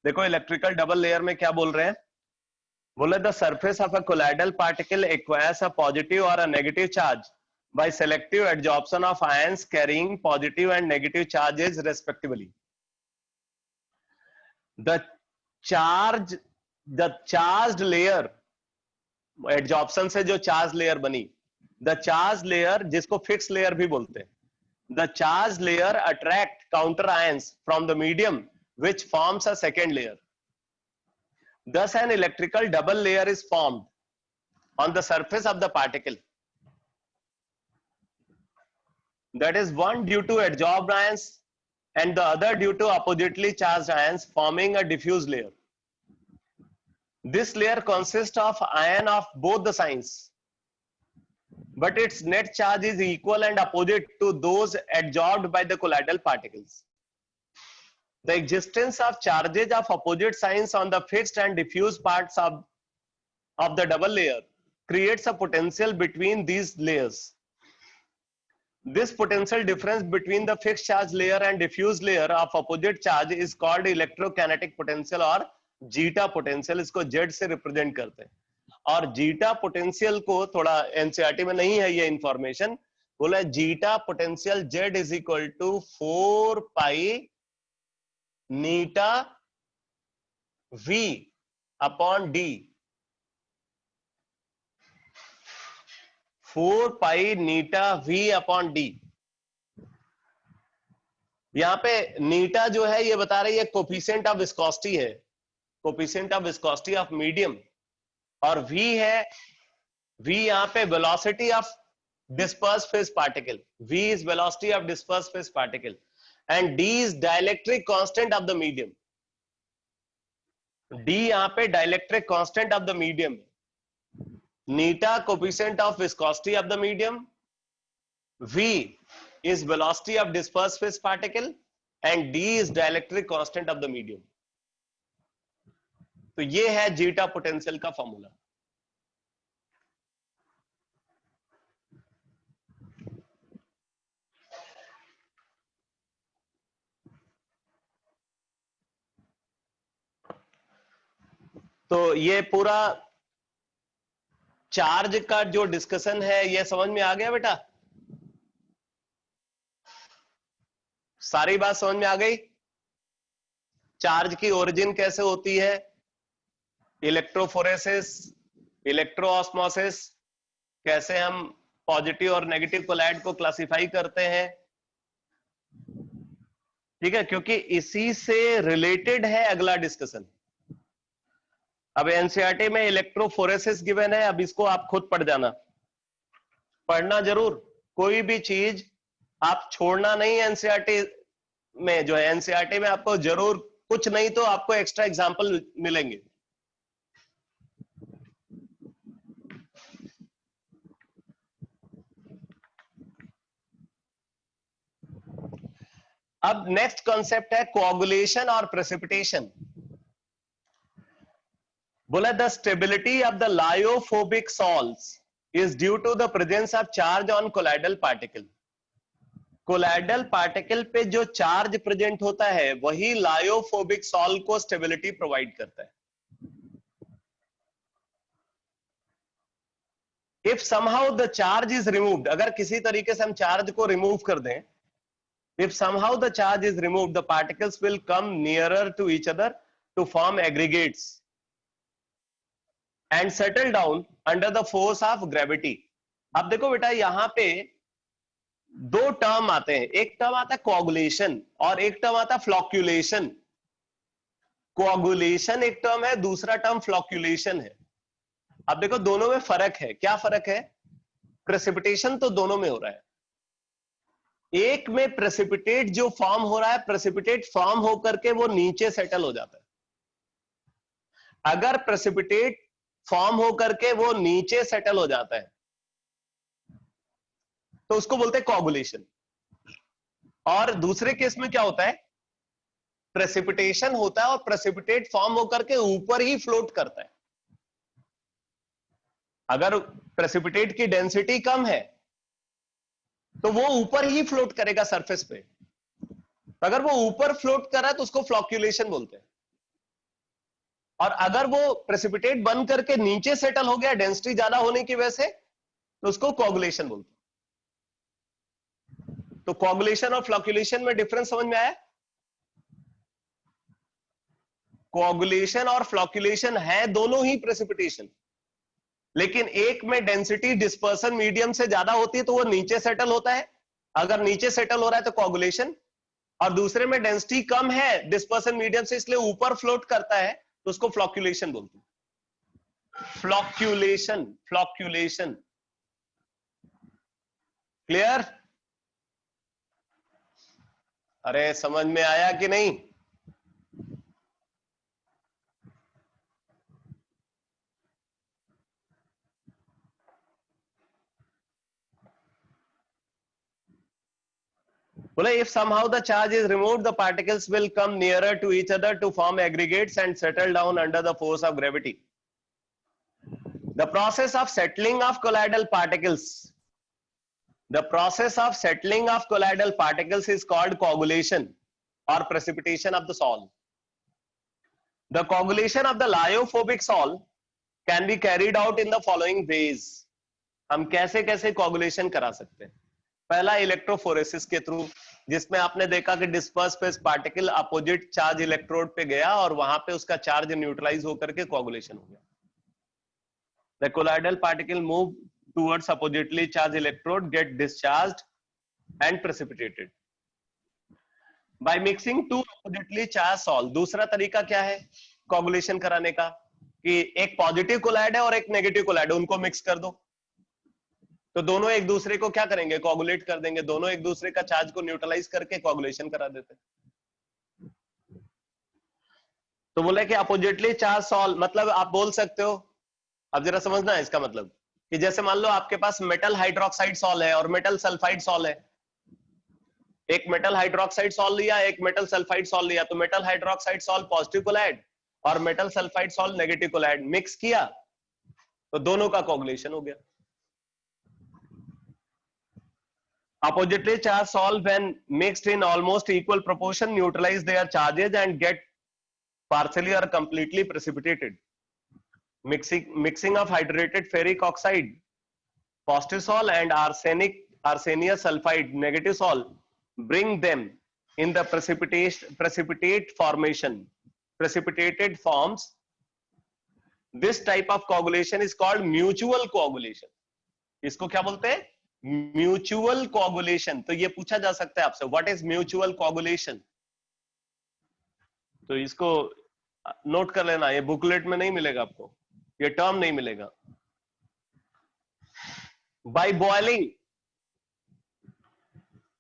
देखो इलेक्ट्रिकल डबल लेयर में क्या बोल रहे हैं, बोले the surface of a colloidal particle acquires a positive और a negative charge by selective adsorption of ions carrying positive and negative charges respectively. The charged layer, adsorption से जो charged layer बनी, the charged layer जिसको fixed layer भी बोलते हैं, the charged layer attract counter ions from the medium which forms a second layer. Thus an electrical double layer is formed on the surface of the particle. That is one due to adsorbed ions and the other due to oppositely charged ions, forming a diffuse layer. This layer consists of ion of both the signs, but its net charge is equal and opposite to those adsorbed by the colloidal particles. The existence of charges of opposite signs on the fixed and diffuse parts of the double layer creates a potential between these layers. This potential difference between the fixed charge layer and diffuse layer of opposite charge is called electrokinetic potential or zeta potential. इसको Z से represent करते हैं. और zeta potential को थोड़ा NCERT में नहीं है ये इंफॉर्मेशन, बोला zeta potential Z is equal to 4 pi eta V upon D. 4 pi eta V upon D. यहां पे नीटा जो है ये बता रही है कोफिशिएंट ऑफ विस्कोसिटी है, coefficient of viscosity of medium, और वी है, वी यहां पे velocity of disperse phase particle. V is velocity of disperse phase particle and D is dielectric constant of the medium. D यहां पे dielectric constant of the medium. Neta coefficient of viscosity of the medium, V is velocity of dispersed phase particle and D is dielectric constant of the medium. तो ये है zeta potential का formula. तो ये पूरा charge का जो discussion है ये समझ में आ गया बेटा? सारी बात समझ में आ गई? चार्ज की ओरिजिन कैसे होती है, इलेक्ट्रोफोरेसिस, इलेक्ट्रोऑस्मोसिस, कैसे हम पॉजिटिव और नेगेटिव कोलाइड को क्लासिफाई करते हैं, ठीक है, क्योंकि इसी से रिलेटेड है अगला डिस्कशन. अब एनसीईआरटी में इलेक्ट्रोफोरेसिस गिवन है, अब इसको आप खुद पढ़ जाना, पढ़ना जरूर. कोई भी चीज आप छोड़ना नहीं एनसीईआरटी में. जो है एनसीईआरटी में आपको जरूर कुछ नहीं तो आपको एक्स्ट्रा एग्जांपल मिलेंगे. अब नेक्स्ट कॉन्सेप्ट है कोआगुलेशन और प्रेसिपिटेशन. बोला the stability of the lyophobic salts is due to the presence of charge on colloidal particle. Colloidal particle पे जो चार्ज प्रेजेंट होता है वही लायोफोबिक सॉल्ट को स्टेबिलिटी प्रोवाइड करता है. If somehow the charge is removed, अगर किसी तरीके से हम चार्ज को रिमूव कर दें, if somehow the charge is removed, the particles will come nearer to each other to form aggregates and settle down under the force of gravity. अब देखो बेटा यहां पे दो टर्म आते हैं, एक टर्म आता है कोआगुलेशन और एक टर्म आता है फ्लॉक्यूलेशन. कोआगुलेशन एक टर्म है, दूसरा टर्म फ्लॉक्यूलेशन है. अब देखो दोनों में फर्क है. क्या फर्क है? प्रेसिपिटेशन तो दोनों में हो रहा है. एक में प्रेसिपिटेट जो फॉर्म हो रहा है, प्रेसिपिटेट फॉर्म होकर के वो नीचे सेटल हो जाता है. अगर प्रेसिपिटेट फॉर्म होकर के वो नीचे सेटल हो जाता है तो उसको बोलते हैं कोआगुलेशन. और दूसरे केस में क्या होता है? प्रेसिपिटेशन होता है और प्रेसिपिटेट फॉर्म होकर के ऊपर ही फ्लोट करता है. अगर प्रेसिपिटेट की डेंसिटी कम है तो वो ऊपर ही फ्लोट करेगा सरफेस पे. अगर वो ऊपर फ्लोट कर रहा है तो उसको फ्लॉक्यूलेशन बोलते हैं. और अगर वो प्रेसिपिटेट बन करके नीचे सेटल हो गया डेंसिटी ज्यादा होने की वजह से तो उसको कोआगुलेशन बोलते हैं. तो कोआगुलेशन और फ्लॉक्यूलेशन में डिफरेंस समझ में आया? कोआगुलेशन और फ्लॉक्यूलेशन है दोनों ही प्रेसिपिटेशन, लेकिन एक में डेंसिटी डिस्पर्सन मीडियम से ज्यादा होती है तो वो नीचे सेटल होता है. अगर नीचे सेटल हो रहा है तो कोआगुलेशन, और दूसरे में डेंसिटी कम है डिस्पर्सन मीडियम से इसलिए ऊपर फ्लोट करता है तो उसको फ्लॉक्यूलेशन बोलते हैं. फ्लॉक्यूलेशन, फ्लॉक्यूलेशन. क्लियर? अरे समझ में आया कि नहीं? बोले if somehow the charge is removed, the particles will come nearer to each other to form aggregates and settle down under the force of gravity. The process of settling of colloidal particles, the process of settling of colloidal particles is called coagulation or precipitation of the salt. The coagulation of the lyophobic salt can be carried out in the following ways. हम कैसे कैसे coagulation करा सकते हैं? पहला electrophoresis के through, जिसमें आपने देखा कि disperse phase particle opposite charge electrode पे गया और वहां पे उसका चार्ज न्यूट्रलाइज होकर के कोआगुलेशन हो गया. The colloidal particle move towards oppositely charge electrode, get discharged and precipitated by mixing two oppositely charge salt. दूसरा तरीका क्या है कोआगुलेशन कराने का? कि एक पॉजिटिव कोलाइड है और एक नेगेटिव कोलाइड है, उनको मिक्स कर दो तो दोनों एक दूसरे को क्या करेंगे? कोआगुलेट कर देंगे. दोनों एक दूसरे का चार्ज को न्यूट्रलाइज करके कोआगुलेशन करा देते हैं. तो बोले कि अपोजिटली चार्ज सॉल्ट, मतलब आप बोल सकते हो, अब जरा समझना है इसका मतलब, कि जैसे मान लो आपके पास मेटल हाइड्रोक्साइड सॉल्ट है और मेटल सल्फाइड सॉल्ट है. एक मेटल हाइड्रोक्साइड सॉल्ट लिया, एक मेटल सल्फाइड सॉल्ट लिया, तो metal hydroxide salt positive colloid और metal sulphide salt negative colloid mix किया तो दोनों का कोआगुलेशन हो गया. Oppositely charged salt when mixed in almost equal proportion neutralize their charges and get partially or completely precipitated. Mixing of hydrated ferric oxide, positive salt, and arsenious sulfide, negative salt, bring them in the precipitate formation, precipitated forms. This type of coagulation is called mutual coagulation. इसको क्या बोलते हैं? Mutual coagulation. तो ये पूछा जा सकता है आपसे, व्हाट इज म्यूचुअल कोआगुलेशन? तो इसको नोट कर लेना, ये बुकलेट में नहीं मिलेगा आपको, ये टर्म नहीं मिलेगा. बाय बॉइलिंग,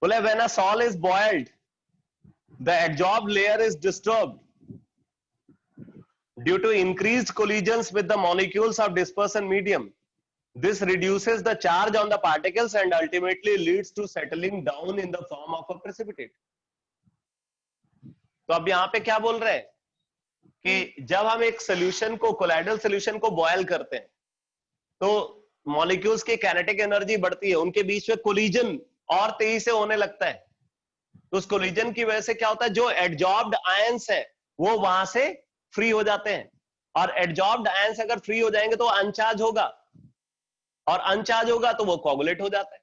बोले when a salt is boiled the adsorbed layer is disturbed due to increased collisions with the molecules of dispersion medium. This reduces the charge on the particles and ultimately leads to settling down in the form of a precipitate. तो अब यहाँ पे क्या बोल रहे हैं कि जब हम एक सोल्यूशन को, कोलाइडल सोल्यूशन को बॉयल करते हैं तो मॉलिक्यूल्स की काइनेटिक एनर्जी बढ़ती है, उनके बीच में कोलिजन और तेजी से होने लगता है। तो उस कोलिजन की वजह से क्या होता है, जो एडजॉर्ब्ड आयंस है वो वहां से फ्री हो जाते हैं, और एडजॉर्ब्ड आयंस अगर फ्री हो जाएंगे तो अनचार्ज होगा, और अनचार्ज होगा तो वो कोगुलेट हो जाता है।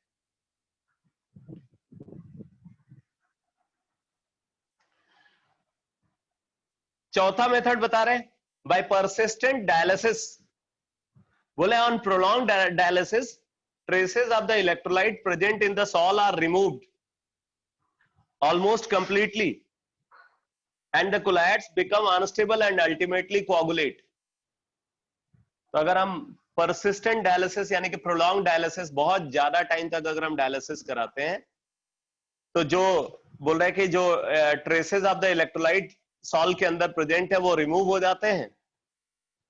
चौथा मेथड बता रहे हैं, बाय परसिस्टेंट डायलिसिस। बोले on prolong dialysis traces of the electrolyte present in the sol are removed almost completely and the colloids become unstable and ultimately coagulate. तो अगर हम persistent dialysis यानी कि prolonged dialysis, बहुत ज्यादा टाइम तक अगर हम डायलिसिस कराते हैं, तो जो बोल रहे हैं कि जो traces of the electrolyte sol के अंदर प्रेजेंट है वो रिमूव हो जाते हैं,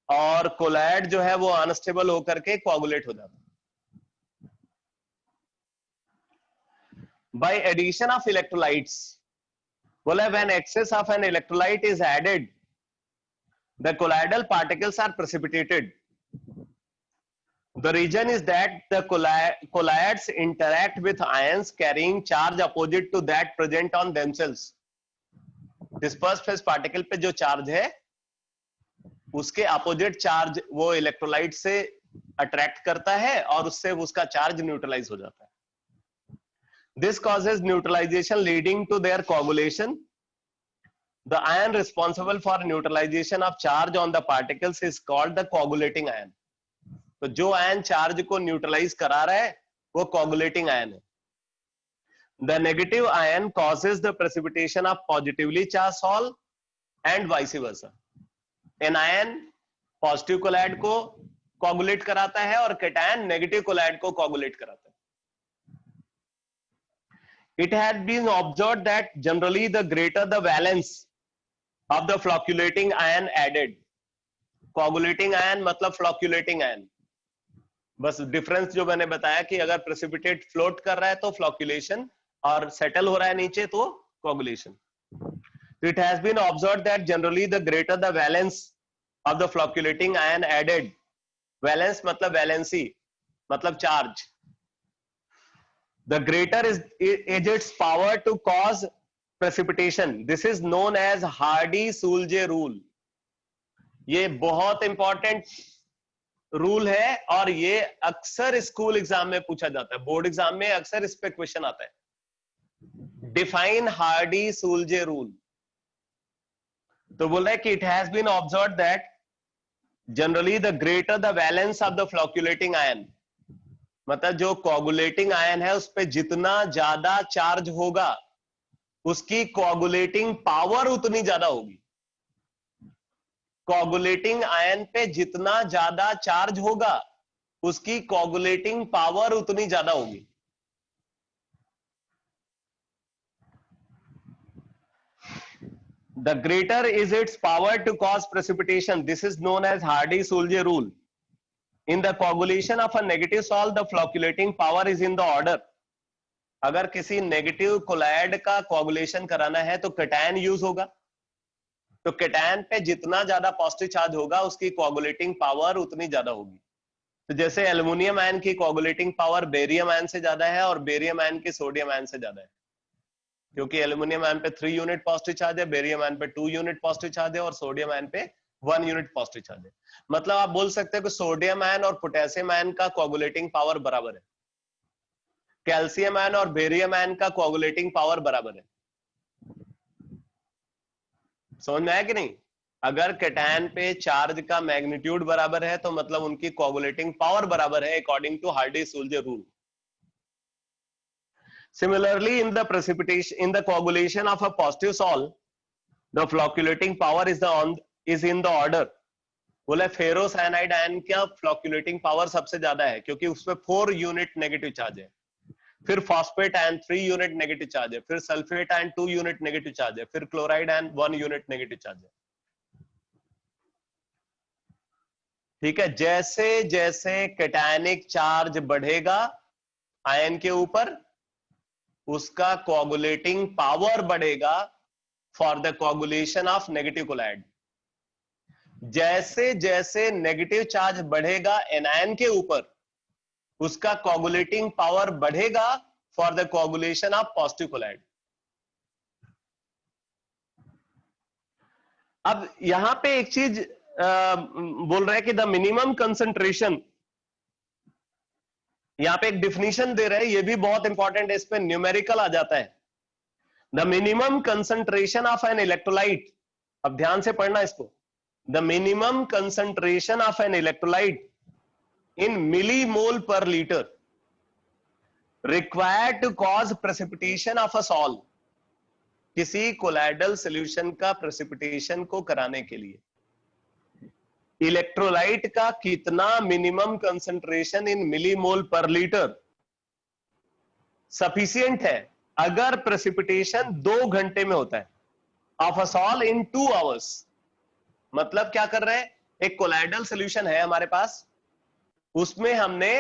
और कोलाइड जो है वो अनस्टेबल होकर के कोगुलेट हो जाता है। By addition of electrolytes, बोला when excess of an electrolyte is added, the colloidal particles are precipitated. The reason is that the colloids interact with ions carrying charge opposite to that present on themselves. Dispersed phase particle पे जो charge है उसके opposite charge वो electrolyte से attract करता है और उससे उसका चार्ज न्यूट्रलाइज हो जाता है। This causes neutralization leading to their coagulation. The ion responsible for neutralization of charge on the particles is called the coagulating ion. तो जो आयन चार्ज को न्यूट्रलाइज करा रहा है वो कोगुलेटिंग आयन है। The negative ion causes the precipitation of positively charged sol and vice versa. Anion positive colloid को coagulate कराता है और कैटायन नेगेटिव कोलाइड को कोगुलेट कराता है। It has been observed that generally the greater the valence of the flocculating ion added, coagulating ion मतलब flocculating ion, बस difference जो मैंने बताया कि अगर प्रेसिपिटेट फ्लोट कर रहा है तो फ्लॉक्यूलेशन और सेटल हो रहा है नीचे तो coagulation. It has been observed that generally the greater the valence of the flocculating ion added, valence मतलब valency मतलब charge, the greater is its power to cause precipitation. This is known as Hardy-Sulje rule. ये बहुत important rule है और ये अक्सर school exam में पूछा जाता है, बोर्ड एग्जाम में अक्सर इस पे क्वेश्चन आता है। Define Hardy Schulze rule. तो बोल रहा है कि it has been observed that generally the greater the valence of the flocculating ion, मतलब जो कोगुलेटिंग आयन है उस पे जितना ज्यादा चार्ज होगा उसकी कोगुलेटिंग पावर उतनी ज्यादा होगी। कोगुलेटिंग आयन पे जितना ज्यादा चार्ज होगा उसकी कोगुलेटिंग पावर उतनी ज्यादा होगी। The greater is its power to cause precipitation. This is known as Hardy-Sulje rule. In the coagulation of a negative sol, the flocculating power is in the order. अगर किसी negative colloid का coagulation कराना है तो cation use होगा, तो cation पे जितना ज्यादा पॉजिटिव चार्ज होगा उसकी कोगुलेटिंग पावर उतनी ज्यादा होगी। तो जैसे एल्युमिनियम आयन की कोगुलेटिंग पावर बेरियम आयन से ज्यादा है और बेरियम आयन की सोडियम आयन से ज्यादा है, क्योंकि एल्युमिनियम आयन पे 3 यूनिट पॉजिटिव चार्ज है, बेरियम आयन पे 2 यूनिट पॉजिटिव चार्ज है और सोडियम आयन पे 1 यूनिट पॉजिटिव चार्ज है। मतलब आप बोल सकते हैं कि सोडियम आयन और पोटेशियम आयन का कोगुलेटिंग पावर बराबर है, कैल्शियम आयन और बेरियम आयन का कोगुलेटिंग पावर बराबर है। समझ में आया कि नहीं? अगर कैटायन पे चार्ज का मैग्नीट्यूड बराबर है तो मतलब उनकी कोगुलेटिंग पावर बराबर है according to Hardy Schulze rule. Similarly, in the precipitation, in the coagulation of a positive sol, the flocculating power is in the order. बोले फेरोसाइनाइड आयन का फ्लॉक्यूलेटिंग पावर सबसे ज्यादा है क्योंकि उसपे 4 यूनिट नेगेटिव चार्ज है, फिर phosphate ion 3 unit negative charge है, फिर sulphate ion 2 unit negative charge है, फिर chloride ion 1 unit negative charge है। ठीक है, जैसे जैसे कैटायनिक चार्ज बढ़ेगा आयन के ऊपर उसका कोगुलेटिंग पावर बढ़ेगा for the coagulation of negative colloid. जैसे जैसे नेगेटिव चार्ज बढ़ेगा एनायन के ऊपर उसका कोगुलेटिंग पावर बढ़ेगा for the coagulation of positive colloid. अब यहां पे एक चीज बोल रहा है कि द मिनिमम कंसंट्रेशन, यहां पे एक डिफिनीशन दे रहे हैं, ये भी बहुत इंपॉर्टेंट है, इस पे न्यूमेरिकल आ जाता है. The minimum concentration of an electrolyte, अब ध्यान से पढ़ना इसको, the minimum concentration of an electrolyte in millimole per liter required to cause precipitation of a sol, किसी कोलाइडल सॉल्यूशन का प्रेसिपिटेशन को कराने के लिए इलेक्ट्रोलाइट का कितना minimum concentration in millimole per litre sufficient है अगर प्रेसिपिटेशन 2 घंटे में होता है, of a sol in 2 hours. मतलब क्या कर रहे हैं, एक कोलाइडल सॉल्यूशन है हमारे पास, उसमें हमने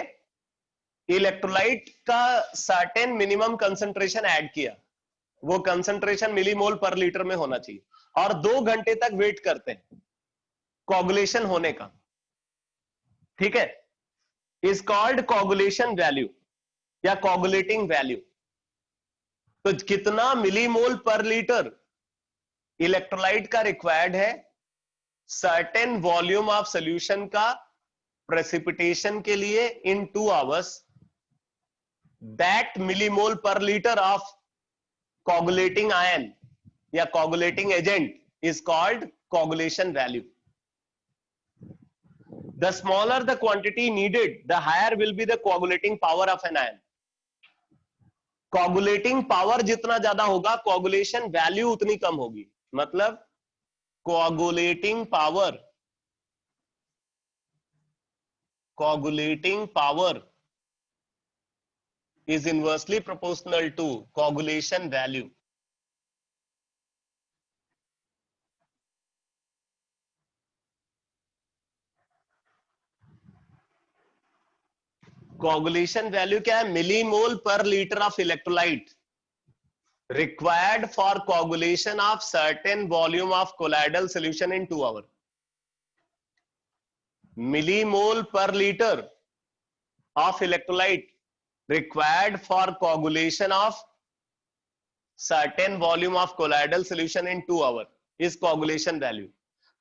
इलेक्ट्रोलाइट का सर्टेन मिनिमम कंसंट्रेशन ऐड किया, वो कंसंट्रेशन मिलीमोल पर लीटर में होना चाहिए, और 2 घंटे तक वेट करते हैं कोगुलेशन होने का. ठीक है, इज कॉल्ड कोगुलेशन वैल्यू या कोगुलेटिंग वैल्यू. तो कितना मिलीमोल पर लीटर इलेक्ट्रोलाइट का रिक्वायर्ड है सर्टेन वॉल्यूम ऑफ सॉल्यूशन का प्रेसिपिटेशन के लिए in 2 hours, that millimole per litre of coagulating ion या coagulating agent is called coagulation value. The smaller the quantity needed the higher will be the coagulating power of an ion. Coagulating power जितना ज्यादा होगा coagulation value उतनी कम होगी. मतलब coagulating power, coagulating power is inversely proportional to coagulation value. Coagulation value क्या है, millimole per litre of electrolyte required for coagulation of certain volume of colloidal solution in 2 hours. millimole per liter of electrolyte required for coagulation of certain volume of colloidal solution in 2 hours is coagulation value.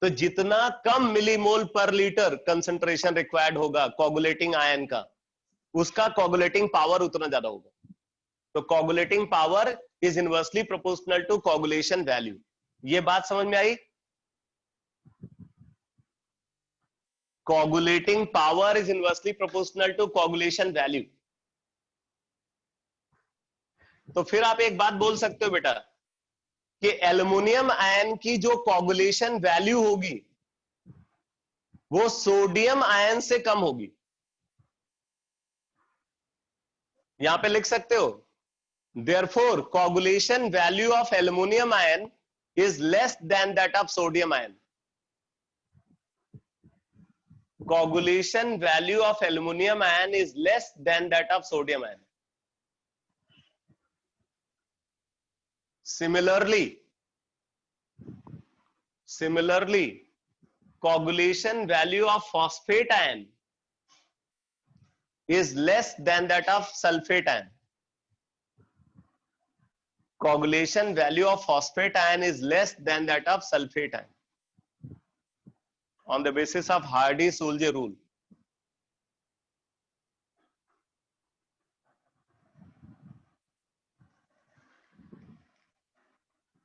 तो जितना कम millimole per litre concentration required होगा coagulating ion का, उसका coagulating power उतना ज्यादा होगा. तो coagulating power is inversely proportional to coagulation value. ये बात समझ में आई? coagulating power is inversely proportional to coagulation value. तो फिर आप एक बात बोल सकते हो बेटा कि एल्युमिनियम आयन की जो कोगुलेशन वैल्यू होगी वो सोडियम आयन से कम होगी. यहां पे लिख सकते हो, therefore coagulation value of aluminum ion is less than that of sodium ion. Coagulation value of aluminum ion is less than that of sodium ion. Similarly, coagulation value of phosphate ion is less than that of sulfate ion. Coagulation value of phosphate ion is less than that of sulfate ion on the basis of Hardy-Sulze rule.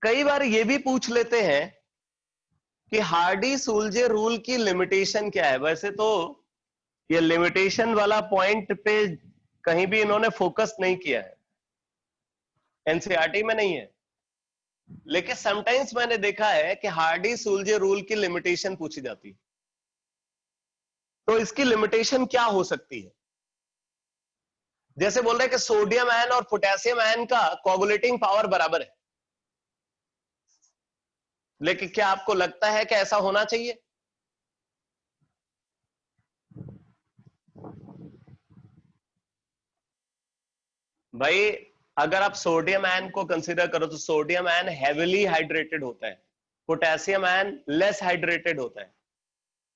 कई बार ये भी पूछ लेते हैं कि हार्डी-सुल्जे rule की limitation क्या है. वैसे तो ये लिमिटेशन वाला पॉइंट पे कहीं भी इन्होंने फोकस नहीं किया है, एनसीईआरटी में नहीं है, लेकिन समटाइम्स मैंने देखा है कि हार्डी-सुल्जे रूल की लिमिटेशन पूछी जाती है. तो इसकी लिमिटेशन क्या हो सकती है? जैसे बोल रहे हैं कि सोडियम आयन और पोटेशियम आयन का कोगुलेटिंग पावर बराबर है, लेकिन क्या आपको लगता है कि ऐसा होना चाहिए? भाई अगर आप सोडियम आयन को कंसीडर करो तो सोडियम आयन हेवीली हाइड्रेटेड होता है, पोटेशियम आयन लेस हाइड्रेटेड होता है.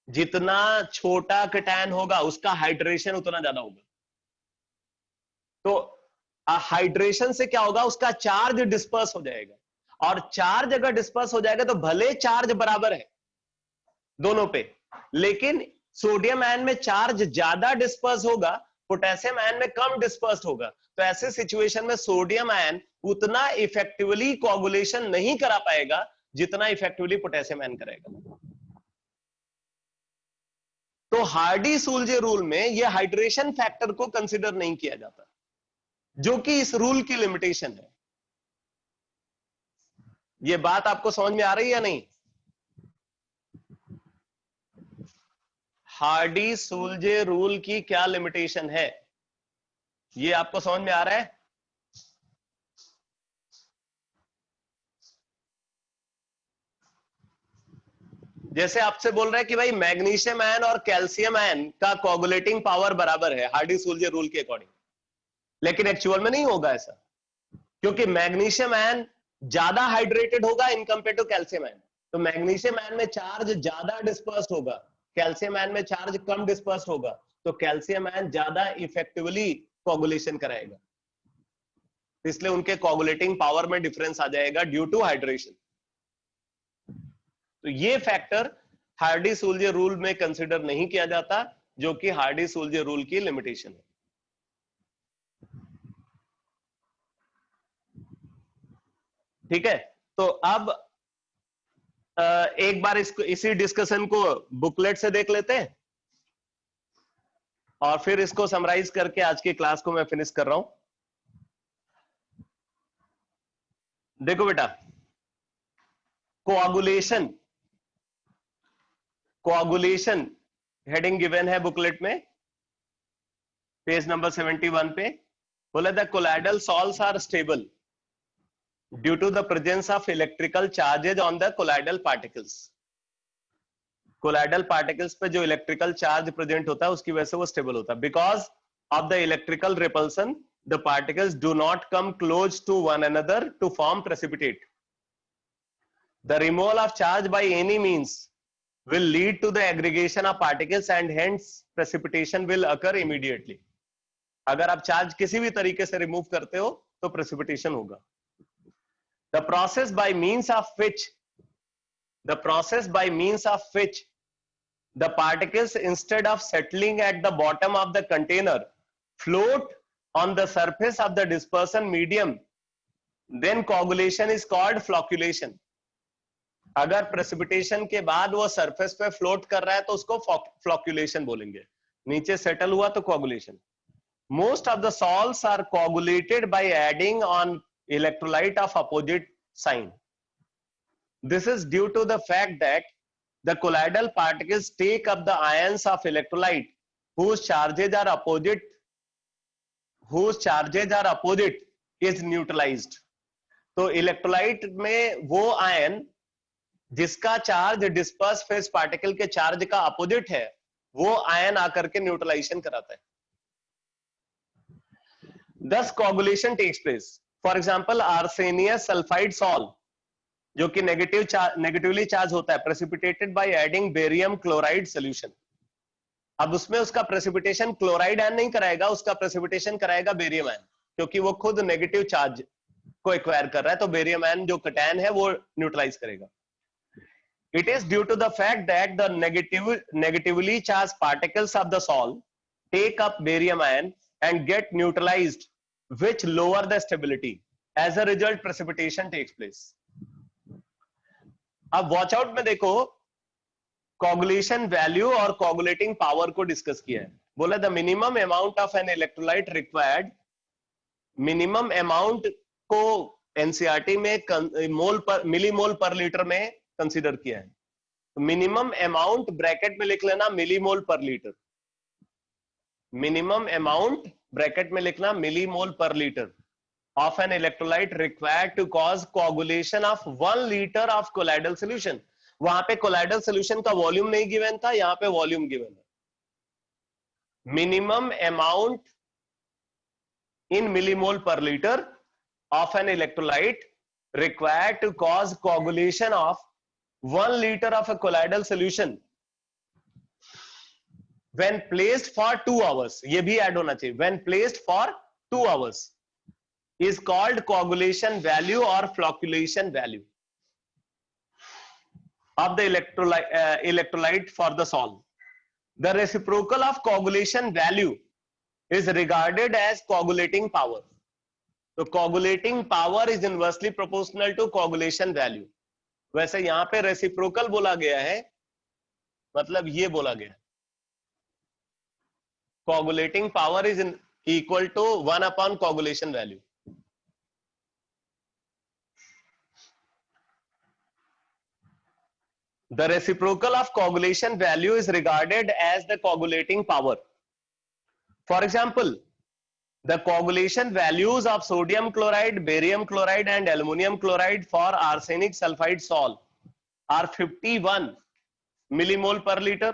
जितना छोटा कैटायन होगा उसका हाइड्रेशन उतना ज्यादा होगा. तो हाइड्रेशन से क्या होगा, उसका चार्ज डिस्पर्स हो जाएगा, और चार्ज अगर डिस्पर्स हो जाएगा तो भले चार्ज बराबर है दोनों पे, लेकिन सोडियम आयन में चार्ज ज्यादा डिस्पर्स होगा, पोटेशियम आयन में कम डिस्पर्स होगा। तो ऐसे सिचुएशन में सोडियम आयन उतना इफेक्टिवली कोगुलेशन नहीं करा पाएगा जितना इफेक्टिवली पोटेशियम आयन करेगा। तो हार्डी-सूल्जे रूल में यह हाइड्रेशन फैक्टर को कंसीडर नहीं किया जाता, जो कि इस रूल की लिमिटेशन है। यह बात आपको समझ में आ रही है या नहीं? हार्डी-सूल्जे रूल की क्या लिमिटेशन है, यह आपको समझ में आ रहा है? जैसे आपसे बोल रहा है कि भाई मैग्नीशियम आयन और कैल्शियम आयन का कोगुलेटिंग पावर बराबर है हार्डी-सूल्जे रूल के अकॉर्डिंग, लेकिन एक्चुअल में नहीं होगा ऐसा, क्योंकि मैग्नीशियम आयन ज्यादा हाइड्रेटेड होगा in compare to calcium ion. तो मैग्नीशियम आयन में चार्ज ज्यादा डिस्पर्स्ड होगा, कैल्शियम आयन में चार्ज कम डिस्पर्स्ड होगा, तो कैल्शियम आयन ज्यादा इफेक्टिवली कोगुलेशन कराएगा, इसलिए उनके कोगुलेटिंग पावर में डिफरेंस आ जाएगा ड्यू टू हाइड्रेशन। तो ये फैक्टर हार्डी-सूल्जे रूल में कंसीडर नहीं किया जाता, जो कि हार्डी-सूल्जे रूल की लिमिटेशन है। ठीक है, तो अब एक बार इसको, इसी डिस्कशन को बुकलेट से देख लेते हैं और फिर इसको समराइज करके आज की क्लास को मैं फिनिश कर रहा हूं। देखो बेटा, कोआगुलेशन, कोआगुलेशन हेडिंग गिवन है बुकलेट में, पेज नंबर 71 पे। बोला the colloidal salts are stable due to the presence of electrical charges on the colloidal particles. Colloidal particles पे जो इलेक्ट्रिकल चार्ज प्रेजेंट होता है उसकी वजह से वो स्टेबल होता है। Because of the electrical repulsion the particles do not come close to one another to form precipitate. The removal of charge by any means will lead to the aggregation of particles and hence precipitation will occur immediately. अगर आप charge किसी भी तरीके से remove करते हो तो precipitation होगा। The process by means of which the particles instead of settling at the bottom of the container float on the surface of the dispersion medium, then coagulation is called flocculation. अगर precipitation के बाद वो surface पे float कर रहा है तो उसको फ्लॉक्यूलेशन बोलेंगे, नीचे सेटल हुआ तो coagulation. Most of the salts are coagulated by adding an electrolyte of opposite sign. This is due to the fact that the colloidal particles take up the ions of electrolyte whose charges are opposite is neutralized। तो electrolyte में वो ion जिसका charge disperse phase particle के charge का opposite है, वो ion आकर के न्यूट्रलाइजेशन कराता है। Thus coagulation takes place. For example, arsenious sulfide salt, जो कि नेगेटिवली चार्ज होता है, precipitated by adding barium chloride solution। अब उसमें उसका प्रेसिपिटेशन क्लोराइड आयन नहीं कराएगा, उसका प्रेसिपिटेशन कराएगा बेरियम आयन, क्योंकि वो खुद नेगेटिव चार्ज को एक्वायर कर रहा है, तो बेरियम आयन जो कैटायन है वो न्यूट्रलाइज करेगा। It is due to the fact that the negatively charged particles of the salt take up barium ion and get neutralized, which lower the stability. As a result, precipitation takes place. अब watch out में देखो, coagulation value और coagulating power को discuss किया है। बोला the minimum amount of an electrolyte required, minimum amount को NCERT में मोल पर, मिलीमोल पर लीटर में कंसीडर किया है। मिनिमम अमाउंट ब्रैकेट में लिख लेना millimole per litre, minimum amount bracket में लिखना millimole per litre of an electrolyte required to cause coagulation of 1 litre of colloidal solution. वहां पे कोलाइडल सॉल्यूशन का वॉल्यूम नहीं गिवन था, यहां पे वॉल्यूम गिवन है। Minimum amount in millimole per litre of an electrolyte required to cause coagulation of 1 liter of a colloidal solution when placed for 2 hours। ये भी ऐड होना चाहिए, when placed for 2 hours is called coagulation value or flocculation value of the electrolyte for the sol. The reciprocal of coagulation value is regarded as coagulating power. तो coagulating power is inversely proportional to coagulation value. वैसे यहां पे reciprocal बोला गया है, मतलब ये बोला गया coagulating power is equal to 1 upon coagulation value. The reciprocal of coagulation value is regarded as the coagulating power. For example, the coagulation values of sodium chloride, barium chloride and aluminum chloride for arsenic sulfide sol are 51 millimole per liter,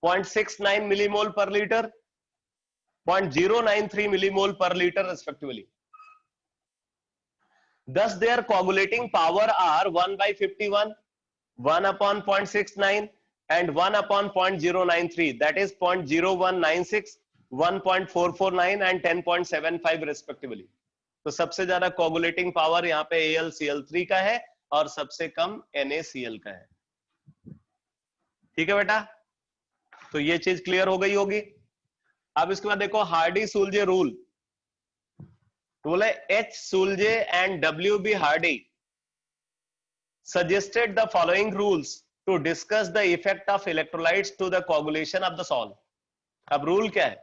0.69 millimole per liter, 0.093 millimole per liter respectively. Thus their coagulating power are 1 by 51, 1 upon 0.69 and 1 upon 0.093, that is 0.0196, 1.449 and 10.75 respectively. तो सबसे ज्यादा coagulating power यहाँ पे AlCl3 का है और सबसे कम NaCl का है. ठीक है बेटा, तो ये चीज क्लियर हो गई होगी. अब इसके बाद देखो हार्डी-सुलजे रूल. तो बोले H. Sulje and W.B. Hardy suggested the following rules to discuss the effect of electrolytes to the coagulation of the sol. अब रूल क्या है?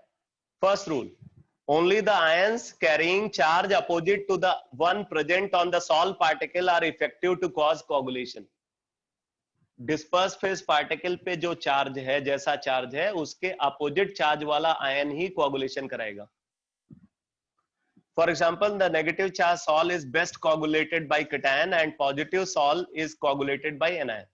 First rule, only the ions carrying charge opposite to the one present on the sol particle are effective to cause coagulation. Disperse phase particle पे जो charge है, जैसा charge है, उसके opposite charge वाला आयन ही कोagulation कराएगा. For example, the negative charge sol is best coagulated by cation and positive sol is coagulated by anion.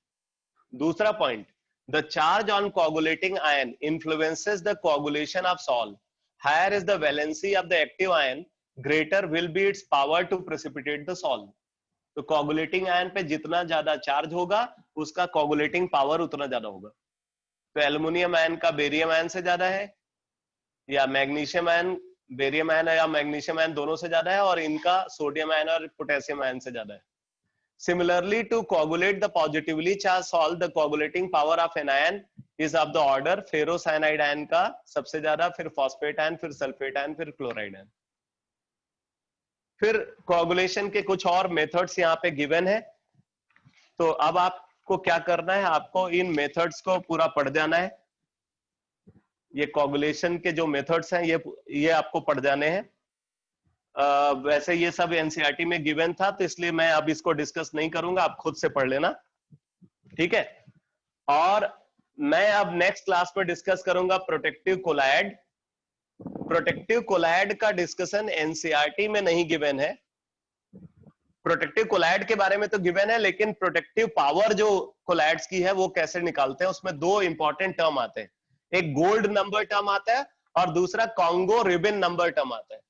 दूसरा point, the charge on coagulating ion influences the coagulation of sol. Higher is the valency of the active ion, greater will be its power to precipitate the sol. तो coagulating ion पे जितना ज्यादा charge होगा, उसका coagulating power उतना ज्यादा होगा. तो एल्युमिनियम आयन का बेरियम आयन से ज्यादा है, या मैग्नीशियम आयन बेरियम आयन या मैग्नीशियम आयन दोनों से ज्यादा है, और इनका सोडियम आयन और पोटेशियम आयन से ज्यादा है. Similarly, to coagulate the positively charged salt, the coagulating power of an ion is of the order ferrocyanide ion का सबसे ज्यादा, फिर phosphate ion, फिर sulfate ion, फिर chloride ion. फिर coagulation के कुछ और मेथड्स यहाँ पे गिवन है. तो अब आपको क्या करना है, आपको इन मेथड्स को पूरा पढ़ जाना है. ये coagulation के जो मेथड्स हैं ये आपको पढ़ जाने हैं. वैसे ये सब एनसीईआरटी में गिवन था, तो इसलिए मैं अब इसको डिस्कस नहीं करूंगा, आप खुद से पढ़ लेना. ठीक है. और मैं अब नेक्स्ट क्लास में डिस्कस करूंगा प्रोटेक्टिव कोलाइड. प्रोटेक्टिव कोलाइड का डिस्कशन एनसीईआरटी में नहीं गिवन है. प्रोटेक्टिव कोलाइड के बारे में तो गिवन है, लेकिन प्रोटेक्टिव पावर जो कोलाइड्स की है वो कैसे निकालते हैं, उसमें दो इंपॉर्टेंट टर्म आते हैं. एक गोल्ड नंबर टर्म आता है और दूसरा कॉन्गो रिबन नंबर टर्म आता है.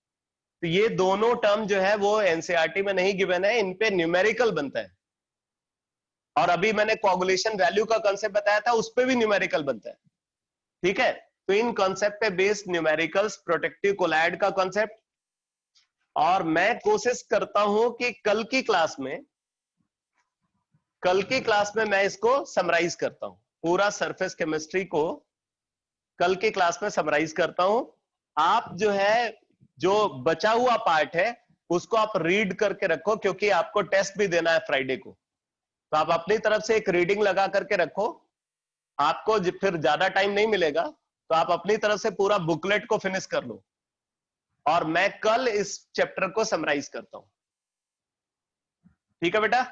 तो ये दोनों टर्म जो है वो एनसीईआरटी में नहीं गिवन है, इन पे न्यूमेरिकल बनता है. और अभी मैंने कोagulation वैल्यू का कांसेप्ट बताया था, उस पे भी न्यूमेरिकल बनता है. ठीक है. तो इन कांसेप्ट पे बेस्ड न्यूमेरिकल्स, प्रोटेक्टिव कोलाइड का कांसेप्ट. और मैं कोशिश करता हूं कि कल की क्लास में मैं इसको समराइज करता हूं, पूरा सरफेस केमिस्ट्री को कल की क्लास में समराइज करता हूं. आप जो है जो बचा हुआ पार्ट है उसको आप रीड करके रखो, क्योंकि आपको टेस्ट भी देना है फ्राइडे को. तो आप अपनी तरफ से एक रीडिंग लगा करके रखो. आपको फिर ज्यादा टाइम नहीं मिलेगा, तो आप अपनी तरफ से पूरा बुकलेट को फिनिश कर लो, और मैं कल इस चैप्टर को समराइज करता हूं. ठीक है बेटा.